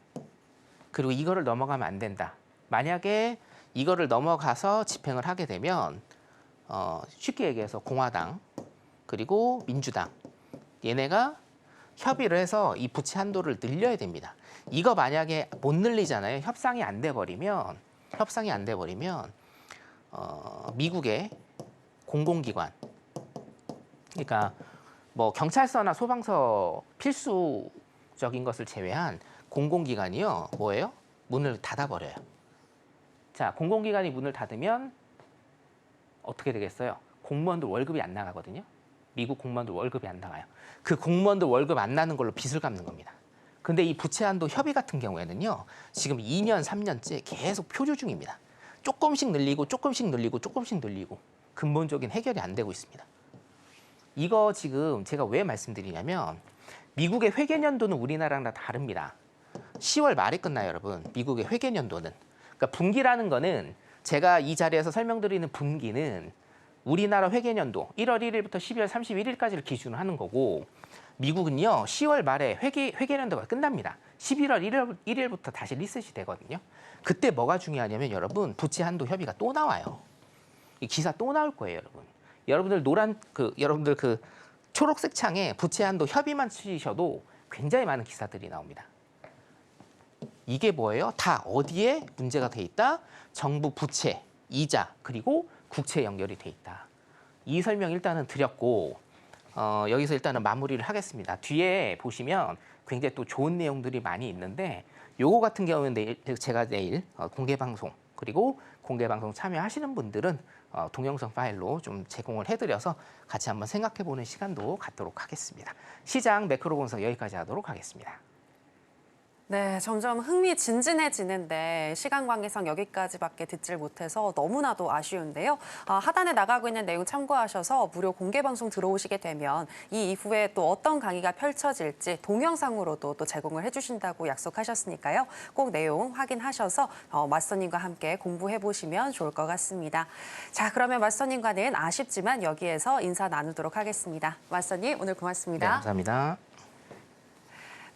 그리고 이거를 넘어가면 안 된다. 만약에 이거를 넘어가서 집행을 하게 되면 쉽게 얘기해서 공화당 그리고 민주당 얘네가 협의를 해서 이 부채 한도를 늘려야 됩니다. 이거 만약에 못 늘리잖아요. 협상이 안 돼 버리면 미국의 공공기관 그러니까 뭐 경찰서나 소방서 필수적인 것을 제외한 공공기관이요. 뭐예요? 문을 닫아버려요. 자, 공공기관이 문을 닫으면 어떻게 되겠어요? 공무원들 월급이 안 나가거든요. 미국 공무원들 월급이 안 나가요. 그 공무원들 월급 안 나는 걸로 빚을 갚는 겁니다. 근데 이 부채 한도 협의 같은 경우에는요. 지금 2년, 3년째 계속 표류 중입니다. 조금씩 늘리고 조금씩 늘리고 조금씩 늘리고 근본적인 해결이 안 되고 있습니다. 이거 지금 제가 왜 말씀드리냐면 미국의 회계연도는 우리나라랑 다릅니다. 10월 말에 끝나요, 여러분. 미국의 회계연도는. 그러니까 분기라는 거는 제가 이 자리에서 설명드리는 분기는 우리나라 회계연도 1월 1일부터 12월 31일까지를 기준으로 하는 거고 미국은요. 10월 말에 회계연도가 끝납니다. 11월 1일부터 다시 리셋이 되거든요. 그때 뭐가 중요하냐면 여러분 부채 한도 협의가 또 나와요. 이 기사 또 나올 거예요, 여러분. 여러분들 그 초록색 창에 부채 한도 협의만 치셔도 굉장히 많은 기사들이 나옵니다. 이게 뭐예요? 다 어디에 문제가 돼 있다? 정부 부채, 이자, 그리고 국채 연결이 돼 있다. 이 설명 일단은 드렸고 여기서 일단은 마무리를 하겠습니다. 뒤에 보시면 굉장히 또 좋은 내용들이 많이 있는데 요거 같은 경우는 제가 내일 공개 방송 그리고 공개 방송 참여하시는 분들은 동영상 파일로 좀 제공을 해드려서 같이 한번 생각해보는 시간도 갖도록 하겠습니다. 시장 매크로 분석 여기까지 하도록 하겠습니다. 네, 점점 흥미진진해지는데 시간 관계상 여기까지밖에 듣질 못해서 너무나도 아쉬운데요. 하단에 나가고 있는 내용 참고하셔서 무료 공개 방송 들어오시게 되면 이 이후에 또 어떤 강의가 펼쳐질지 동영상으로도 또 제공을 해주신다고 약속하셨으니까요. 꼭 내용 확인하셔서 맞선님과 함께 공부해 보시면 좋을 것 같습니다. 자, 그러면 맞선님과는 아쉽지만 여기에서 인사 나누도록 하겠습니다. 맞선님, 오늘 고맙습니다. 네, 감사합니다.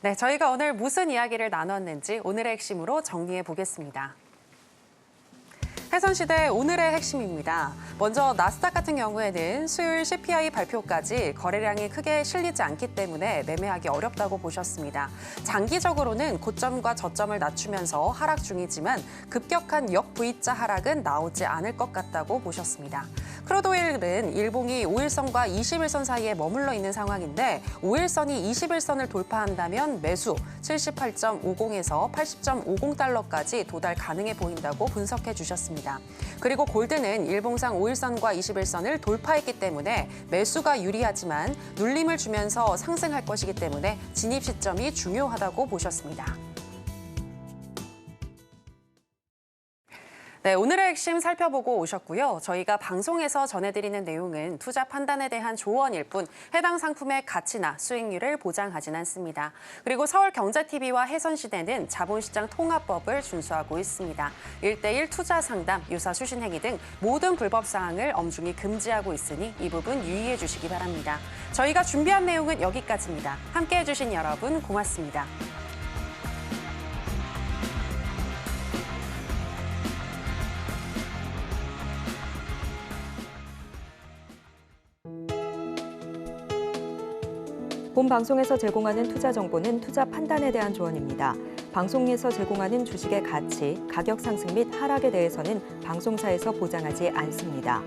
네, 저희가 오늘 무슨 이야기를 나눴는지 오늘의 핵심으로 정리해 보겠습니다. 해선시대 오늘의 핵심입니다. 먼저 나스닥 같은 경우에는 수요일 CPI 발표까지 거래량이 크게 실리지 않기 때문에 매매하기 어렵다고 보셨습니다. 장기적으로는 고점과 저점을 낮추면서 하락 중이지만 급격한 역V자 하락은 나오지 않을 것 같다고 보셨습니다. 크루드오일은 일봉이 5일선과 21선 사이에 머물러 있는 상황인데 5일선이 21선을 돌파한다면 매수 78.50에서 80.50달러까지 도달 가능해 보인다고 분석해 주셨습니다. 그리고 골드는 일봉상 5일선과 21선을 돌파했기 때문에 매수가 유리하지만 눌림을 주면서 상승할 것이기 때문에 진입 시점이 중요하다고 보셨습니다. 네, 오늘의 핵심 살펴보고 오셨고요. 저희가 방송에서 전해드리는 내용은 투자 판단에 대한 조언일 뿐 해당 상품의 가치나 수익률을 보장하진 않습니다. 그리고 서울경제TV와 해선시대는 자본시장 통합법을 준수하고 있습니다. 1:1 투자 상담, 유사 수신 행위 등 모든 불법 사항을 엄중히 금지하고 있으니 이 부분 유의해 주시기 바랍니다. 저희가 준비한 내용은 여기까지입니다. 함께해 주신 여러분 고맙습니다. 본 방송에서 제공하는 투자 정보는 투자 판단에 대한 조언입니다. 방송에서 제공하는 주식의 가치, 가격 상승 및 하락에 대해서는 방송사에서 보장하지 않습니다.